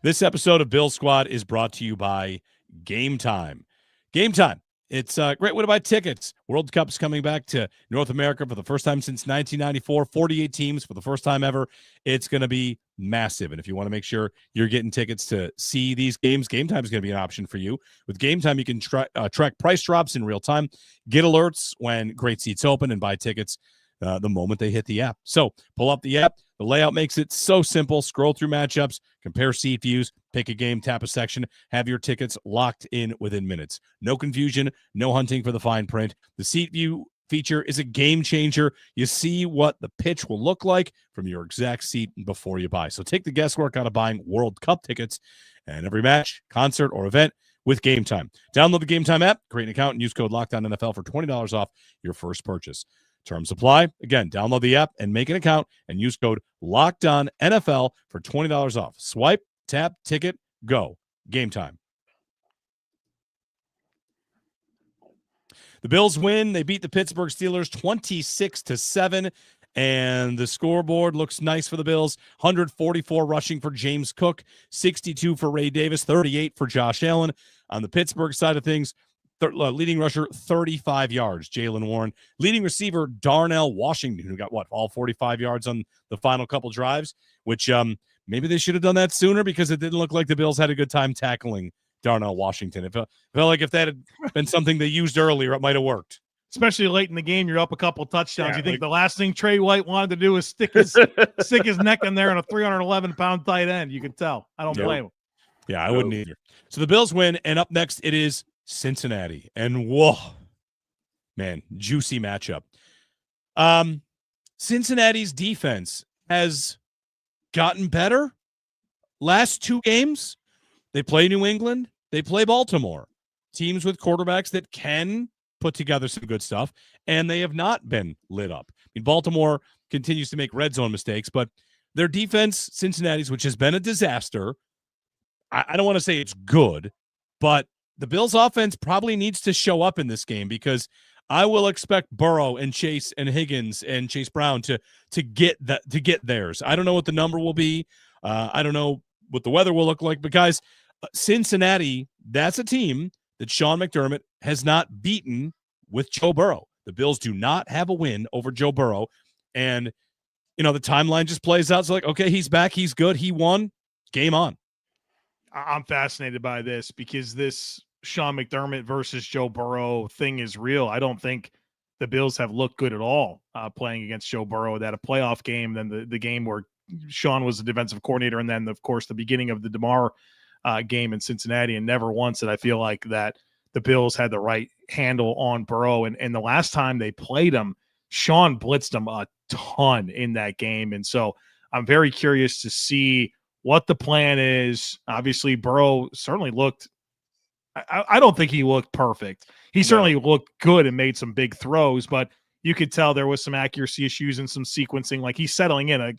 This episode of Bill Squad is brought to you by Game Time. Game Time. It's a great way to buy tickets. World Cup's coming back to North America for the first time since 1994. 48 teams for the first time ever. It's going to be massive. And if you want to make sure you're getting tickets to see these games, Game Time is going to be an option for you. With Game Time, you can track price drops in real time, get alerts when great seats open, and buy tickets the moment they hit the app. So pull up the app. The layout makes it so simple. Scroll through matchups, compare seat views, pick a game, tap a section, have your tickets locked in within minutes. No confusion, no hunting for the fine print. The seat view feature is a game changer. You see what the pitch will look like from your exact seat before you buy. So take the guesswork out of buying World Cup tickets and every match, concert, or event with Game Time. Download the Game Time app, create an account, and use code LOCKDOWNNFL for $20 off your first purchase. Terms apply. Again, download the app and make an account and use code LOCKDOWNNFL for $20 off. Swipe, tap, ticket, go. Game Time. The Bills win. They beat the Pittsburgh Steelers 26-7, and the scoreboard looks nice for the Bills. 144 rushing for James Cook, 62 for Ray Davis, 38 for Josh Allen. On the Pittsburgh side of things, leading rusher, 35 yards, Jaylen Warren. Leading receiver, Darnell Washington, who got, all 45 yards on the final couple drives, which maybe they should have done that sooner because it didn't look like the Bills had a good time tackling Darnell Washington. It felt like if that had been something they used earlier, it might have worked. Especially late in the game, you're up a couple touchdowns. Yeah, you think the last thing Trey White wanted to do was stick his neck in there on a 311-pound tight end. You can tell. I don't blame him. Yeah, I wouldn't either. So the Bills win, and up next it is Cincinnati. And whoa, man, juicy matchup. Cincinnati's defense has gotten better. Last two games, they play New England, they play Baltimore. Teams with quarterbacks that can put together some good stuff, and they have not been lit up. I mean, Baltimore continues to make red zone mistakes, but their defense, Cincinnati's, which has been a disaster, I don't want to say it's good, but the Bills' offense probably needs to show up in this game because I will expect Burrow and Chase and Higgins and Chase Brown to get theirs. I don't know what the number will be. I don't know what the weather will look like, but guys, Cincinnati, that's a team that Sean McDermott has not beaten with Joe Burrow. The Bills do not have a win over Joe Burrow, and the timeline just plays out. It's like, okay, he's back, he's good, he won, game on. I'm fascinated by this because this Sean McDermott versus Joe Burrow thing is real. I don't think the Bills have looked good at all playing against Joe Burrow. That a playoff game, then the game where Sean was the defensive coordinator, and then, of course, the beginning of the DeMar game in Cincinnati, and never once did I feel like that the Bills had the right handle on Burrow. And the last time they played him, Sean blitzed him a ton in that game. And so I'm very curious to see what the plan is. Obviously, Burrow certainly looked – I don't think he looked perfect. He certainly looked good and made some big throws, but you could tell there was some accuracy issues and some sequencing. Like, he's settling in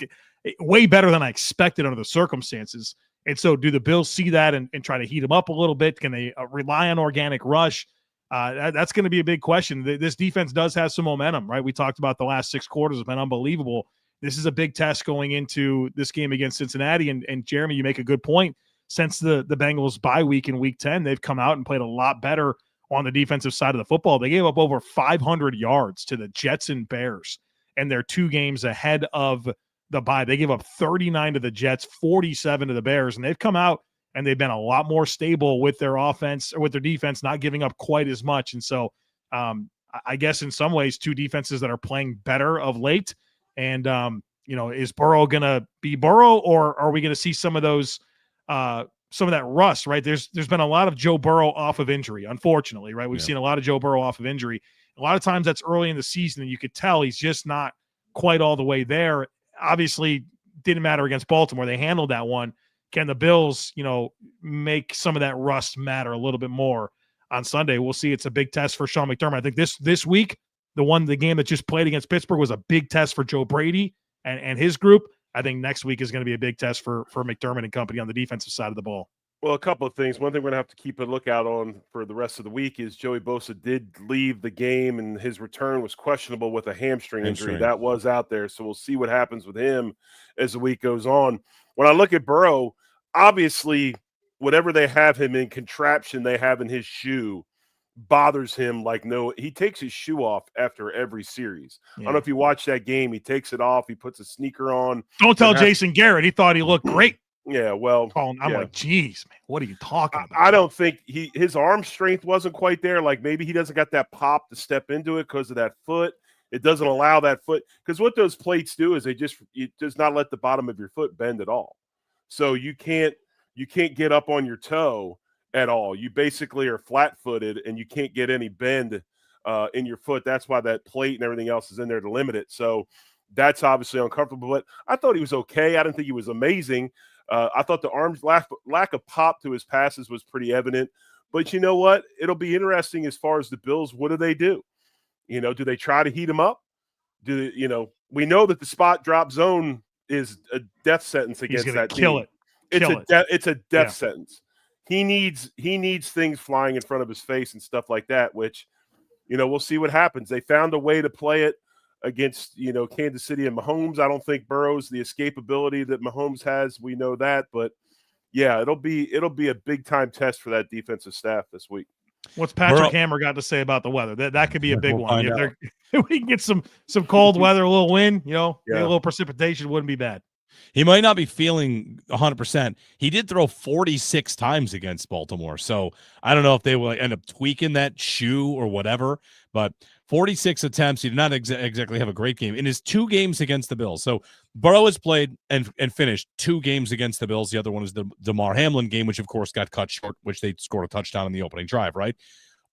way better than I expected under the circumstances. And so do the Bills see that and try to heat him up a little bit? Can they rely on organic rush? That's going to be a big question. This defense does have some momentum, right? We talked about the last 6 quarters have been unbelievable. This is a big test going into this game against Cincinnati. And Jeremy, you make a good point. Since the Bengals bye week in week 10, they've come out and played a lot better on the defensive side of the football. They gave up over 500 yards to the Jets and Bears, and they're 2 games ahead of the bye. They gave up 39 to the Jets, 47 to the Bears, and they've come out and they've been a lot more stable with their offense or with their defense, not giving up quite as much. And so I guess in some ways 2 defenses that are playing better of late. And is Burrow going to be Burrow, or are we going to see some of those, some of that rust, right? There's been a lot of Joe Burrow off of injury, unfortunately, right? We've seen a lot of Joe Burrow off of injury. A lot of times that's early in the season, and you could tell he's just not quite all the way there. Obviously, didn't matter against Baltimore. They handled that one. Can the Bills, make some of that rust matter a little bit more on Sunday? We'll see. It's a big test for Sean McDermott. I think this week, the game that just played against Pittsburgh was a big test for Joe Brady and his group. I think next week is going to be a big test for McDermott and company on the defensive side of the ball. Well, a couple of things. One thing we're going to have to keep a lookout on for the rest of the week is Joey Bosa did leave the game, and his return was questionable with a hamstring injury. That was out there, so we'll see what happens with him as the week goes on. When I look at Burrow, obviously whatever they have him in, contraption they have in his shoe, bothers him like no. He takes his shoe off after every series. I don't know if you watch that game. He takes it off. He puts a sneaker on. Don't tell Jason Garrett. He thought he looked great. Yeah, well, I'm like, geez, man, what are you talking about? I don't think his arm strength wasn't quite there. Like maybe he doesn't got that pop to step into it because of that foot. It doesn't allow that foot, because what those plates do is it does not let the bottom of your foot bend at all. So you can't get up on your toe at all. You basically are flat-footed, and you can't get any bend in your foot. That's why that plate and everything else is in there to limit it. So that's obviously uncomfortable. But I thought he was okay. I didn't think he was amazing. I thought the arm's lack of pop to his passes was pretty evident. But you know what? It'll be interesting as far as the Bills. What do they do? Do they try to heat him up? We know that the spot drop zone is a death sentence against that team. It's a death sentence. He needs things flying in front of his face and stuff like that, which, we'll see what happens. They found a way to play it against, Kansas City and Mahomes. I don't think Burrow's the escapability that Mahomes has. We know that, but yeah, it'll be a big time test for that defensive staff this week. What's Patrick Hammer got to say about the weather? That could be a big one. If we can get some cold weather, a little wind, a little precipitation wouldn't be bad. He might not be feeling 100%. He did throw 46 times against Baltimore, so I don't know if they will end up tweaking that shoe or whatever, but 46 attempts. He did not exactly have a great game in his 2 games against the Bills. So Burrow has played and finished 2 games against the Bills. The other one is the Damar Hamlin game, which, of course, got cut short, which they scored a touchdown in the opening drive, right?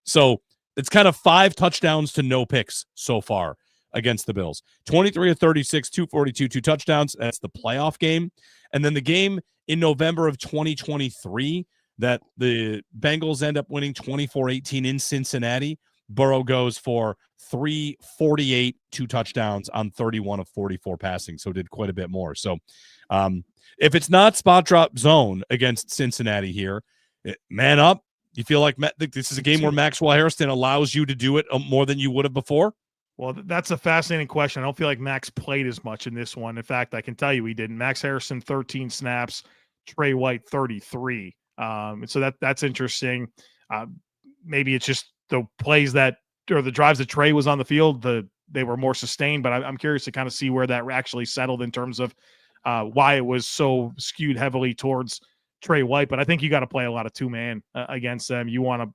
So it's kind of 5 touchdowns to no picks so far against the Bills. 23 of 36, 242, 2 touchdowns. That's the playoff game. And then the game in November of 2023 that the Bengals end up winning 24-18 in Cincinnati, Burrow goes for 348, 2 touchdowns on 31 of 44 passing, so did quite a bit more. So if it's not spot drop zone against Cincinnati here, man up. You feel like this is a game where Maxwell Harrison allows you to do it more than you would have before? Well, that's a fascinating question. I don't feel like Max played as much in this one. In fact, I can tell you he didn't. Max Harrison, 13 snaps, Trey White, 33. So that's interesting. Maybe it's just the plays or the drives that Trey was on the field, they were more sustained, but I'm curious to kind of see where that actually settled in terms of why it was so skewed heavily towards Trey White. But I think you got to play a lot of 2-man against them. You want to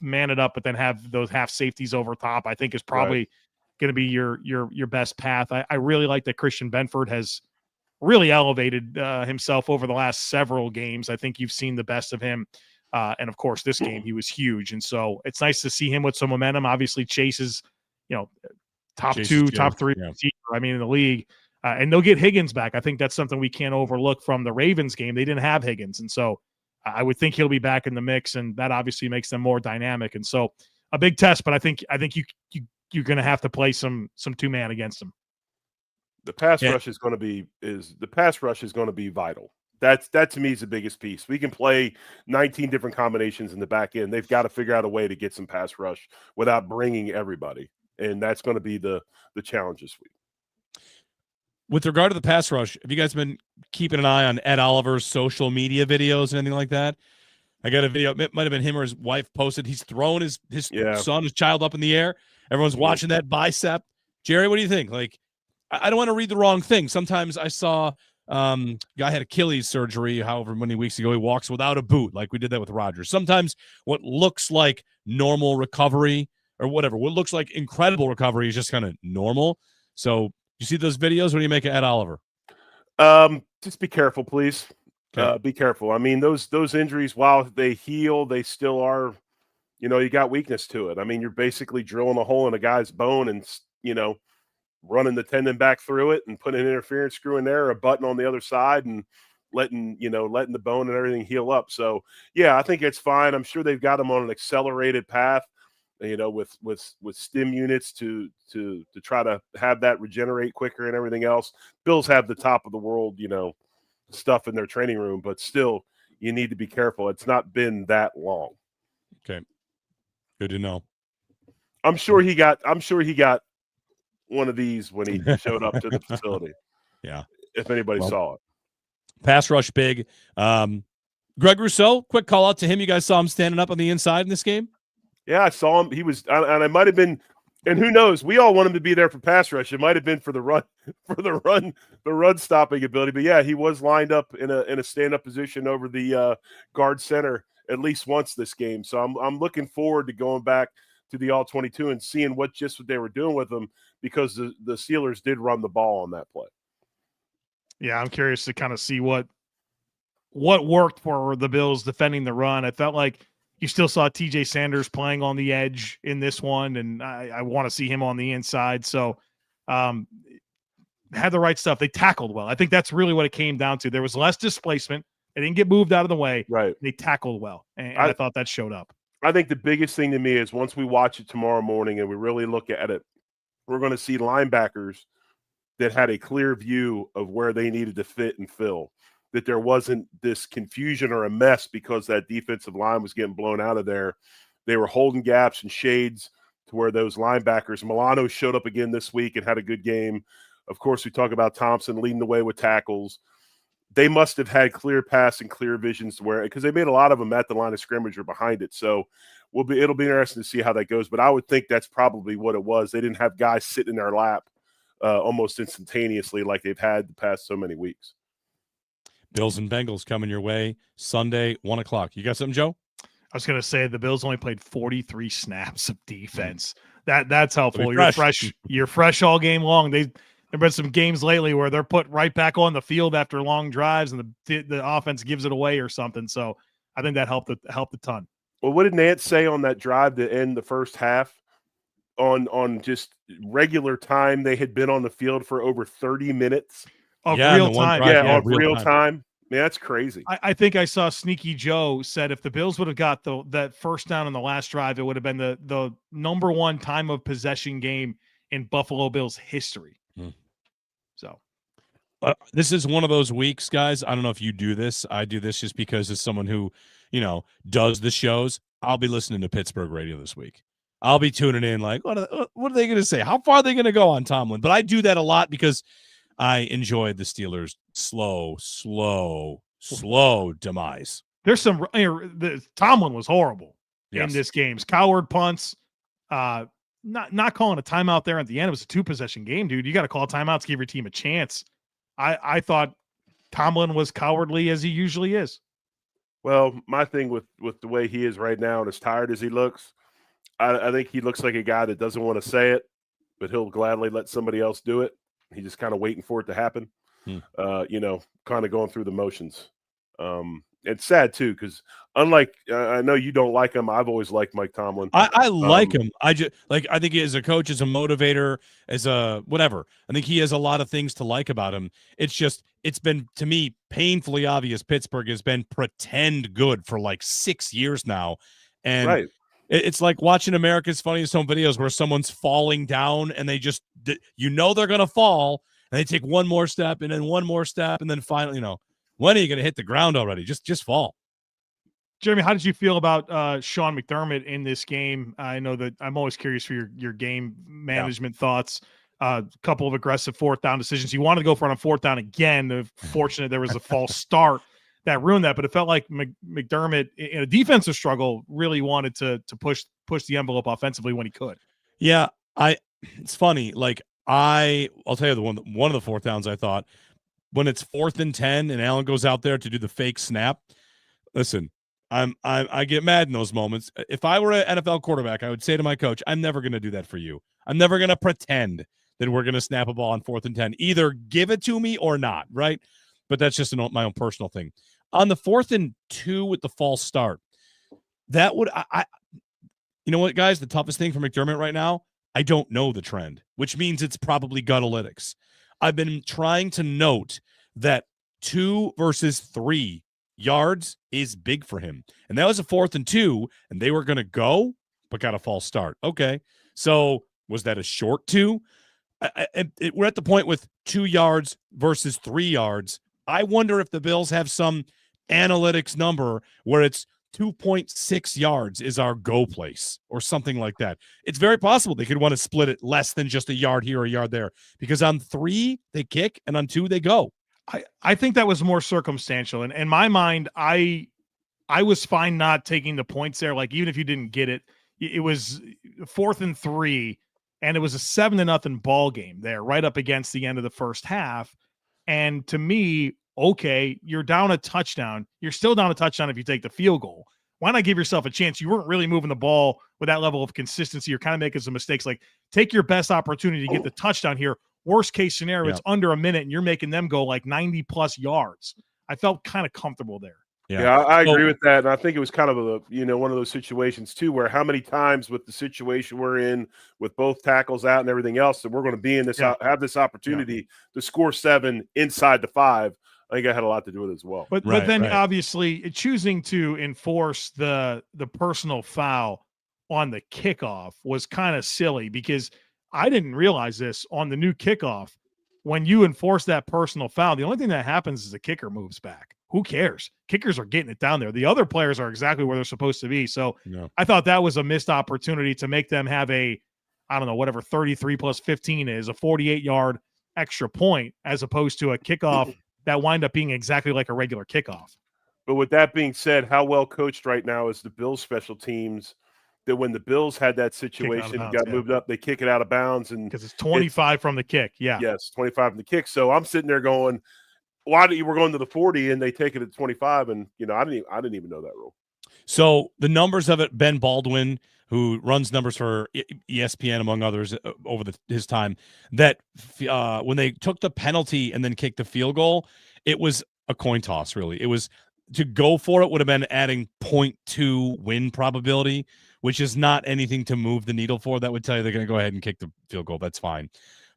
man it up, but then have those half safeties over top, I think is probably going to be your best path. I really like that Christian Benford has really elevated himself over the last several games. I think you've seen the best of him. And of course, this game, he was huge. And so it's nice to see him with some momentum. Obviously, Chase is, top 2, top 3 receiver, in the league. And they'll get Higgins back. I think that's something we can't overlook from the Ravens game. They didn't have Higgins. And so I would think he'll be back in the mix, and that obviously makes them more dynamic. And so a big test, but I think you're going to have to play some 2-man against them. The pass rush is going to be vital. That to me is the biggest piece. We can play 19 different combinations in the back end. They've got to figure out a way to get some pass rush without bringing everybody, and that's going to be the challenge this week. With regard to the pass rush, have you guys been keeping an eye on Ed Oliver's social media videos and anything like that? I got a video. It might have been him or his wife posted. He's throwing his son, his child up in the air. Everyone's watching that bicep. Jerry, what do you think? Like, I don't want to read the wrong thing. Sometimes I saw guy had Achilles surgery however many weeks ago. He walks without a boot, like we did that with Rodgers. Sometimes what looks like normal recovery or whatever, what looks like incredible recovery is just kind of normal. So you see those videos? What do you make of Ed Oliver? Just be careful, please. Okay. Be careful. I mean, those injuries, while they heal, they still are, you got weakness to it. I mean, you're basically drilling a hole in a guy's bone and, running the tendon back through it and putting an interference screw in there, a button on the other side, and letting the bone and everything heal up. So yeah, I think it's fine. I'm sure they've got them on an accelerated path, with stim units to try to have that regenerate quicker and everything else. Bills have the top of the world, stuff in their training room, but still you need to be careful. It's not been that long. Okay. Good to know. I'm sure he got one of these when he showed up to the facility. Yeah. If anybody saw it. Pass rush big. Greg Rousseau, quick call out to him. You guys saw him standing up on the inside in this game? Yeah, I saw him. He was, and I might have been, and who knows? We all want him to be there for pass rush. It might have been for the run stopping ability. But yeah, he was lined up in a stand up position over the guard center at least once this game. So I'm looking forward to going back to the all 22 and seeing what they were doing with him, because the Steelers did run the ball on that play. Yeah, I'm curious to kind of see what worked for the Bills defending the run. I felt like you still saw TJ Sanders playing on the edge in this one, and I want to see him on the inside. So had the right stuff. They tackled well. I think that's really what it came down to. There was less displacement. They didn't get moved out of the way. Right. They tackled well, and I thought that showed up. I think the biggest thing to me is once we watch it tomorrow morning and we really look at it, we're going to see linebackers that had a clear view of where they needed to fit and fill, that there wasn't this confusion or a mess because that defensive line was getting blown out of there. They were holding gaps and shades to where those linebackers, Milano showed up again this week and had a good game. Of course, we talk about Thompson leading the way with tackles. They must have had clear pass and clear visions to where, because they made a lot of them at the line of scrimmage or behind it. So it'll be interesting to see how that goes. But I would think that's probably what it was. They didn't have guys sitting in their lap almost instantaneously like they've had the past so many weeks. Bills and Bengals coming your way Sunday, 1:00. You got something, Joe? I was going to say the Bills only played 43 snaps of defense. That's helpful. You're fresh all game long. There have been some games lately where they're put right back on the field after long drives and the offense gives it away or something. So I think that helped a ton. Well, what did Nance say on that drive to end the first half? On just regular time, they had been on the field for over 30 minutes. Of real time. Real time. Man, that's crazy. I think I saw Sneaky Joe said if the Bills would have got that first down on the last drive, it would have been the number one time of possession game in Buffalo Bills history. So this is one of those weeks, guys. I don't know if you do this. I do this just because as someone who, does the shows, I'll be listening to Pittsburgh radio this week. I'll be tuning in like, what are they going to say? How far are they going to go on Tomlin? But I do that a lot because I enjoyed the Steelers' slow demise. There's some Tomlin was horrible in this game. Coward punts, not calling a timeout there at the end. It was a 2-possession game, dude. You got to call timeouts, give your team a chance. I thought Tomlin was cowardly as he usually is. Well, my thing with the way he is right now and as tired as he looks, I think he looks like a guy that doesn't want to say it, but he'll gladly let somebody else do it. He's just kind of waiting for it to happen, kind of going through the motions. It's sad, too, because unlike I know you don't like him. I've always liked Mike Tomlin. I like him. I think as a coach, as a motivator, as a whatever. I think he has a lot of things to like about him. It's just it's been, to me, painfully obvious Pittsburgh has been pretend good for like 6 years now. And right. It's like watching America's Funniest Home Videos where someone's falling down and they just, they're going to fall and they take one more step and then one more step. And then finally, when are you going to hit the ground already? Just fall. Jeremy, how did you feel about Sean McDermott in this game? I know that I'm always curious for your game management thoughts. A couple of aggressive 4th down decisions. You wanted to go for it on 4th down again. Fortunate there was a false start that ruined that, but it felt like McDermott in a defensive struggle really wanted to push the envelope offensively when he could. Yeah, it's funny. Like I'll tell you one of the 4th downs I thought when it's 4th and 10 and Allen goes out there to do the fake snap. Listen, I get mad in those moments. If I were an NFL quarterback, I would say to my coach, I'm never going to do that for you. I'm never going to pretend then we're going to snap a ball on 4th and 10. Either give it to me or not, right? But that's just my own personal thing. On the 4th and 2 with the false start, that would you know what, guys? The toughest thing for McDermott right now, I don't know the trend, which means it's probably gutalytics. I've been trying to note that 2 versus 3 yards is big for him. And that was a 4th and 2, and they were going to go, but got a false start. Okay. So was that a short 2? We're at the point with 2 yards versus 3 yards. I wonder if the Bills have some analytics number where it's 2.6 yards is our go place or something like that. It's very possible they could want to split it less than just a yard here or a yard there, because on 3 they kick and on 2 they go. I think that was more circumstantial. And in my mind, I was fine not taking the points there. Like, even if you didn't get it, it was 4th and 3, and it was a 7-0 ball game there right up against the end of the first half. And to me, okay, you're down a touchdown. You're still down a touchdown if you take the field goal. Why not give yourself a chance? You weren't really moving the ball with that level of consistency. You're kind of making some mistakes. Like, take your best opportunity to get the touchdown here. Worst case scenario, it's under a minute, and you're making them go like 90+ yards. I felt kind of comfortable there. Yeah, I agree with that. And I think it was kind of one of those situations too, where how many times with the situation we're in with both tackles out and everything else, that we're going to be in this, have this opportunity to score 7 inside the 5. I think I had a lot to do with it as well. But then obviously choosing to enforce the personal foul on the kickoff was kind of silly, because I didn't realize this on the new kickoff. When you enforce that personal foul, the only thing that happens is the kicker moves back. Who cares? Kickers are getting it down there. The other players are exactly where they're supposed to be. So I thought that was a missed opportunity to make them have a, I don't know, whatever 33 plus 15 is, a 48-yard extra point, as opposed to a kickoff that wind up being exactly like a regular kickoff. But with that being said, how well coached right now is the Bills special teams, that when the Bills had that situation, got moved up, they kick it out of bounds, and because it's 25 from the kick. Yeah. Yes, 25 from the kick. So I'm sitting there going, why do you, we're going to the 40 and they take it at 25, and I didn't even know that rule. So the numbers of it, Ben Baldwin, who runs numbers for ESPN among others over his time, that when they took the penalty and then kicked the field goal, it was a coin toss. Really, it was to go for it would have been adding 0.2 win probability, which is not anything to move the needle for. That would tell you they're going to go ahead and kick the field goal. That's fine.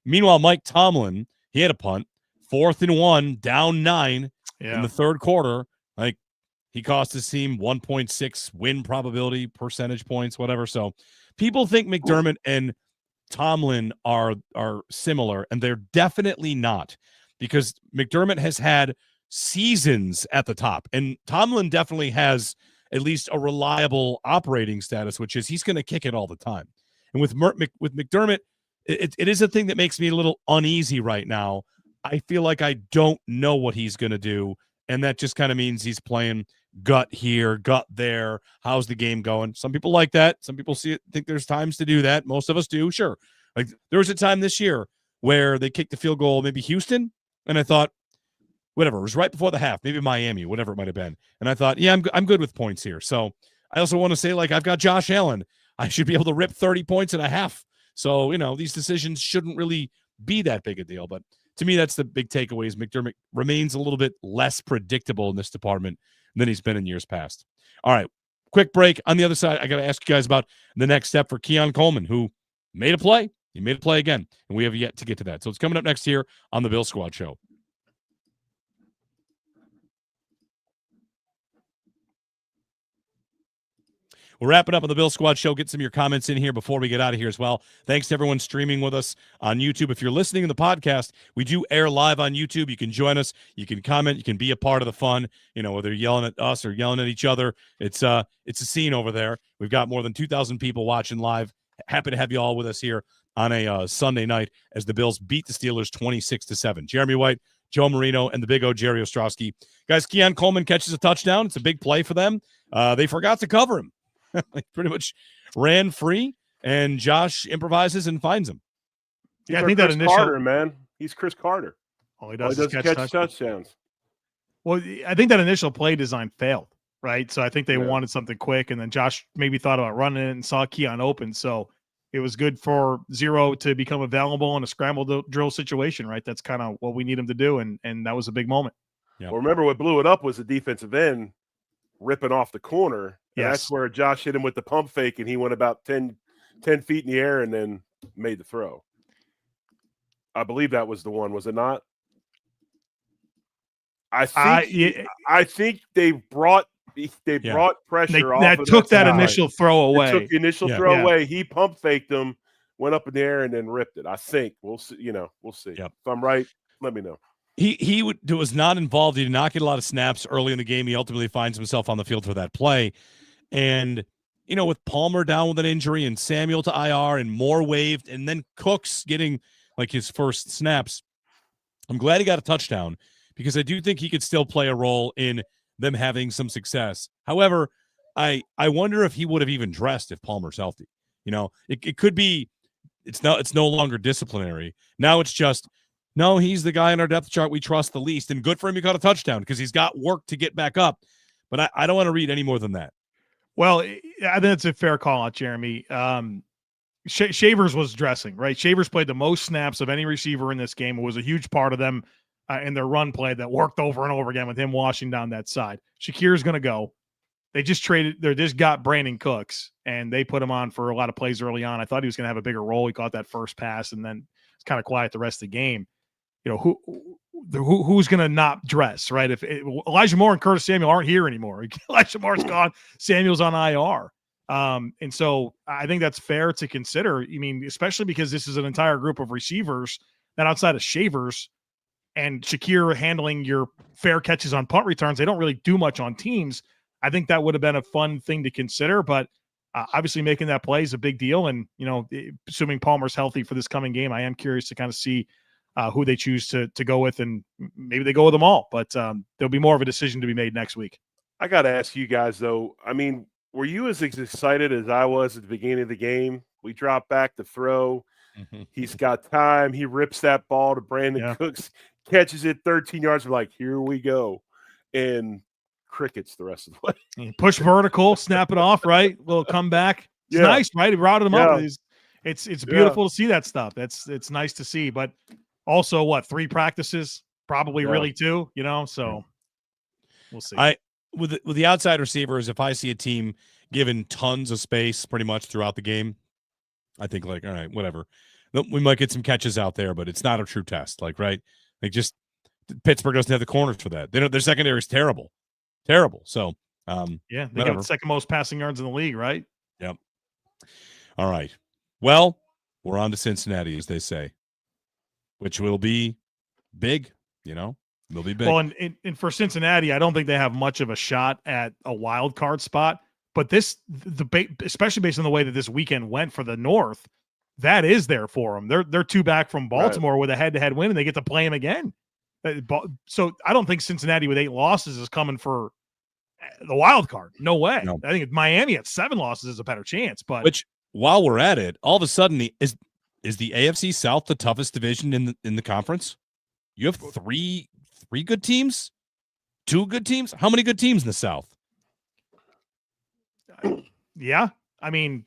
Meanwhile, Mike Tomlin, he had a punt, 4th and 1, down 9 in the third quarter. Like, he cost his team 1.6 win probability, percentage points, whatever. So people think McDermott and Tomlin are similar, and they're definitely not, because McDermott has had seasons at the top, and Tomlin definitely has at least a reliable operating status, which is he's going to kick it all the time. And with McDermott, it is a thing that makes me a little uneasy right now. I feel like I don't know what he's going to do, and that just kind of means he's playing gut here, gut there. How's the game going? Some people like that. Some people think there's times to do that. Most of us do, sure. Like, there was a time this year where they kicked the field goal, maybe Houston, and I thought, whatever, it was right before the half, maybe Miami, whatever it might have been. And I thought, yeah, I'm good with points here. So I also want to say, like, I've got Josh Allen. I should be able to rip 30 points and a half. So, these decisions shouldn't really be that big a deal. But to me, that's the big takeaway, is McDermott remains a little bit less predictable in this department than he's been in years past. All right, quick break. On the other side, I got to ask you guys about the next step for Keon Coleman, who made a play. He made a play again, and we have yet to get to that. So it's coming up next here on the Bill Squad Show. We're wrapping up on the Bill Squad Show. Get some of your comments in here before we get out of here as well. Thanks to everyone streaming with us on YouTube. If you're listening to the podcast, we do air live on YouTube. You can join us. You can comment. You can be a part of the fun, whether you're yelling at us or yelling at each other. It's a scene over there. We've got more than 2,000 people watching live. Happy to have you all with us here on a Sunday night as the Bills beat the Steelers 26-7. Jeremy White, Joe Marino, and the big O, Jerry Ostrowski. Guys, Keon Coleman catches a touchdown. It's a big play for them. They forgot to cover him. They pretty much ran free, and Josh improvises and finds him. Yeah, I think that initial Carter, man. He's Chris Carter. All he does is catch touchdowns. Well, I think that initial play design failed, right? So I think they wanted something quick, and then Josh maybe thought about running it and saw Keon open. So it was good for Zero to become available in a scramble drill situation, right? That's kind of what we need him to do, and that was a big moment. Well, remember what blew it up was the defensive end ripping off the corner. And that's where Josh hit him with the pump fake, and he went about 10 feet in the air and then made the throw. I believe that was the one, was it not? I think they brought pressure off. That took that initial throw away. Took the initial throw away. He pump faked him, went up in the air, and then ripped it. I think we'll see. We'll see. Yep. If I'm right, let me know. He was not involved. He did not get a lot of snaps early in the game. He ultimately finds himself on the field for that play. And, with Palmer down with an injury and Samuel to IR and Moore waived and then Cooks getting like his first snaps, I'm glad he got a touchdown because I do think he could still play a role in them having some success. However, I wonder if he would have even dressed if Palmer's healthy. It could be it's no longer disciplinary. Now it's just, no, he's the guy on our depth chart we trust the least, and good for him he got a touchdown because he's got work to get back up. But I don't want to read any more than that. Well, I think it's a fair call out, Jeremy. Shavers was dressing, right? Shavers played the most snaps of any receiver in this game. It was a huge part of them in their run play that worked over and over again with him washing down that side. Shakir's going to go. They just got Brandon Cooks, and they put him on for a lot of plays early on. I thought he was going to have a bigger role. He caught that first pass, and then it's kind of quiet the rest of the game. Who's going to not dress, right? If Elijah Moore and Curtis Samuel aren't here anymore, Elijah Moore's gone, Samuel's on IR. And so I think that's fair to consider. I mean, especially because this is an entire group of receivers that outside of Shavers and Shakir handling your fair catches on punt returns, they don't really do much on teams. I think that would have been a fun thing to consider, but obviously making that play is a big deal. And, assuming Palmer's healthy for this coming game, I am curious to kind of see who they choose to go with, and maybe they go with them all, but there'll be more of a decision to be made next week. I got to ask you guys though. I mean, were you as excited as I was at the beginning of the game? We drop back to throw. He's got time. He rips that ball to Brandon Cooks, catches it 13 yards. We're like, here we go. And crickets the rest of the way. Push vertical, snap it off, right? Little comeback. It's nice, right? He routed him up. It's beautiful to see that stuff. It's nice to see. But also, 3 practices? Probably really 2, so we'll see. With the outside receivers, if I see a team given tons of space pretty much throughout the game, I think all right, whatever. We might get some catches out there, but it's not a true test. Right? Pittsburgh doesn't have the corners for that. Their secondary is terrible. So, they got the second most passing yards in the league, right? Yep. All right. Well, we're on to Cincinnati, as they say, which will be big, They'll be big. Well, and for Cincinnati, I don't think they have much of a shot at a wild card spot. But especially based on the way that this weekend went for the North, that is there for them. They're 2 back from Baltimore with a head-to-head win, and they get to play them again. So I don't think Cincinnati with 8 losses is coming for the wild card. No way. No. I think Miami at 7 losses is a better chance. But which, while we're at it, all of a sudden is the AFC South the toughest division in the conference? You have 3 good teams, 2 good teams. How many good teams in the South? Yeah. I mean,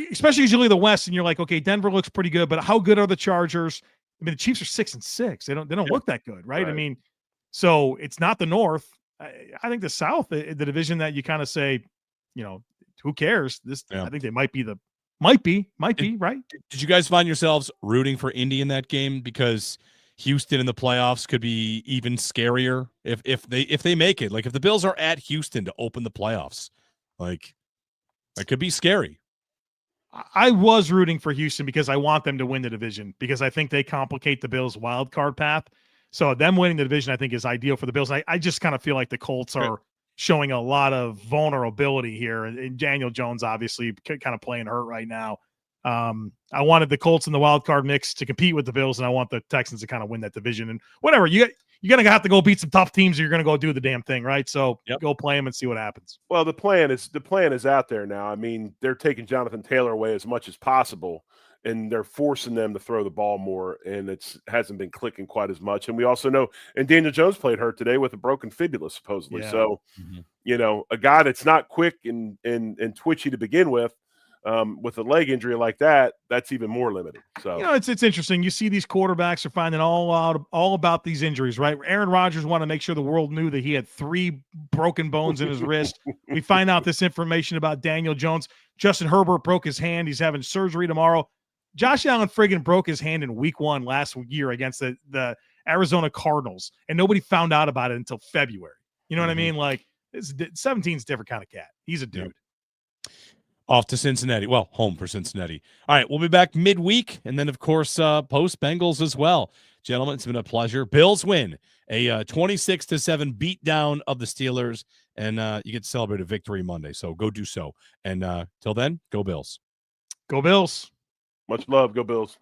especially usually the West, and you're like, okay, Denver looks pretty good, but how good are the Chargers? I mean, the Chiefs are 6-6. They don't look that good, right? I mean, so it's not the North. I think the South, the division that you kind of say, who cares? I think they might be right. Did you guys find yourselves rooting for Indy in that game because Houston in the playoffs could be even scarier if they make it? Like if the Bills are at Houston to open the playoffs, that could be scary. I was rooting for Houston because I want them to win the division because I think they complicate the Bills' wild card path. So them winning the division, I think, is ideal for the Bills. I just kind of feel like the Colts are showing a lot of vulnerability here. And Daniel Jones, obviously, kind of playing hurt right now. I wanted the Colts in the wild card mix to compete with the Bills, and I want the Texans to kind of win that division. And whatever, you're going to have to go beat some tough teams, or you're going to go do the damn thing, right? So go play them and see what happens. Well, the plan is out there now. I mean, they're taking Jonathan Taylor away as much as possible, and they're forcing them to throw the ball more, and it hasn't been clicking quite as much. And we also know, and Daniel Jones played hurt today with a broken fibula, supposedly. Yeah. So, a guy that's not quick and twitchy to begin with, With a leg injury like that, that's even more limited. So it's interesting. You see these quarterbacks are finding all about these injuries, right? Aaron Rodgers wanted to make sure the world knew that he had 3 broken bones in his wrist. We find out this information about Daniel Jones. Justin Herbert broke his hand. He's having surgery tomorrow. Josh Allen friggin' broke his hand in week 1 last year against the Arizona Cardinals, and nobody found out about it until February. You know what I mean? Like, 17's a different kind of cat. He's a dude. Yep. Off to Cincinnati. Well, home for Cincinnati. All right, we'll be back midweek, and then, of course, post Bengals as well. Gentlemen, it's been a pleasure. Bills win a 26-7 beatdown of the Steelers, and you get to celebrate a victory Monday, so go do so. And till then, go Bills. Go Bills. Much love. Go Bills.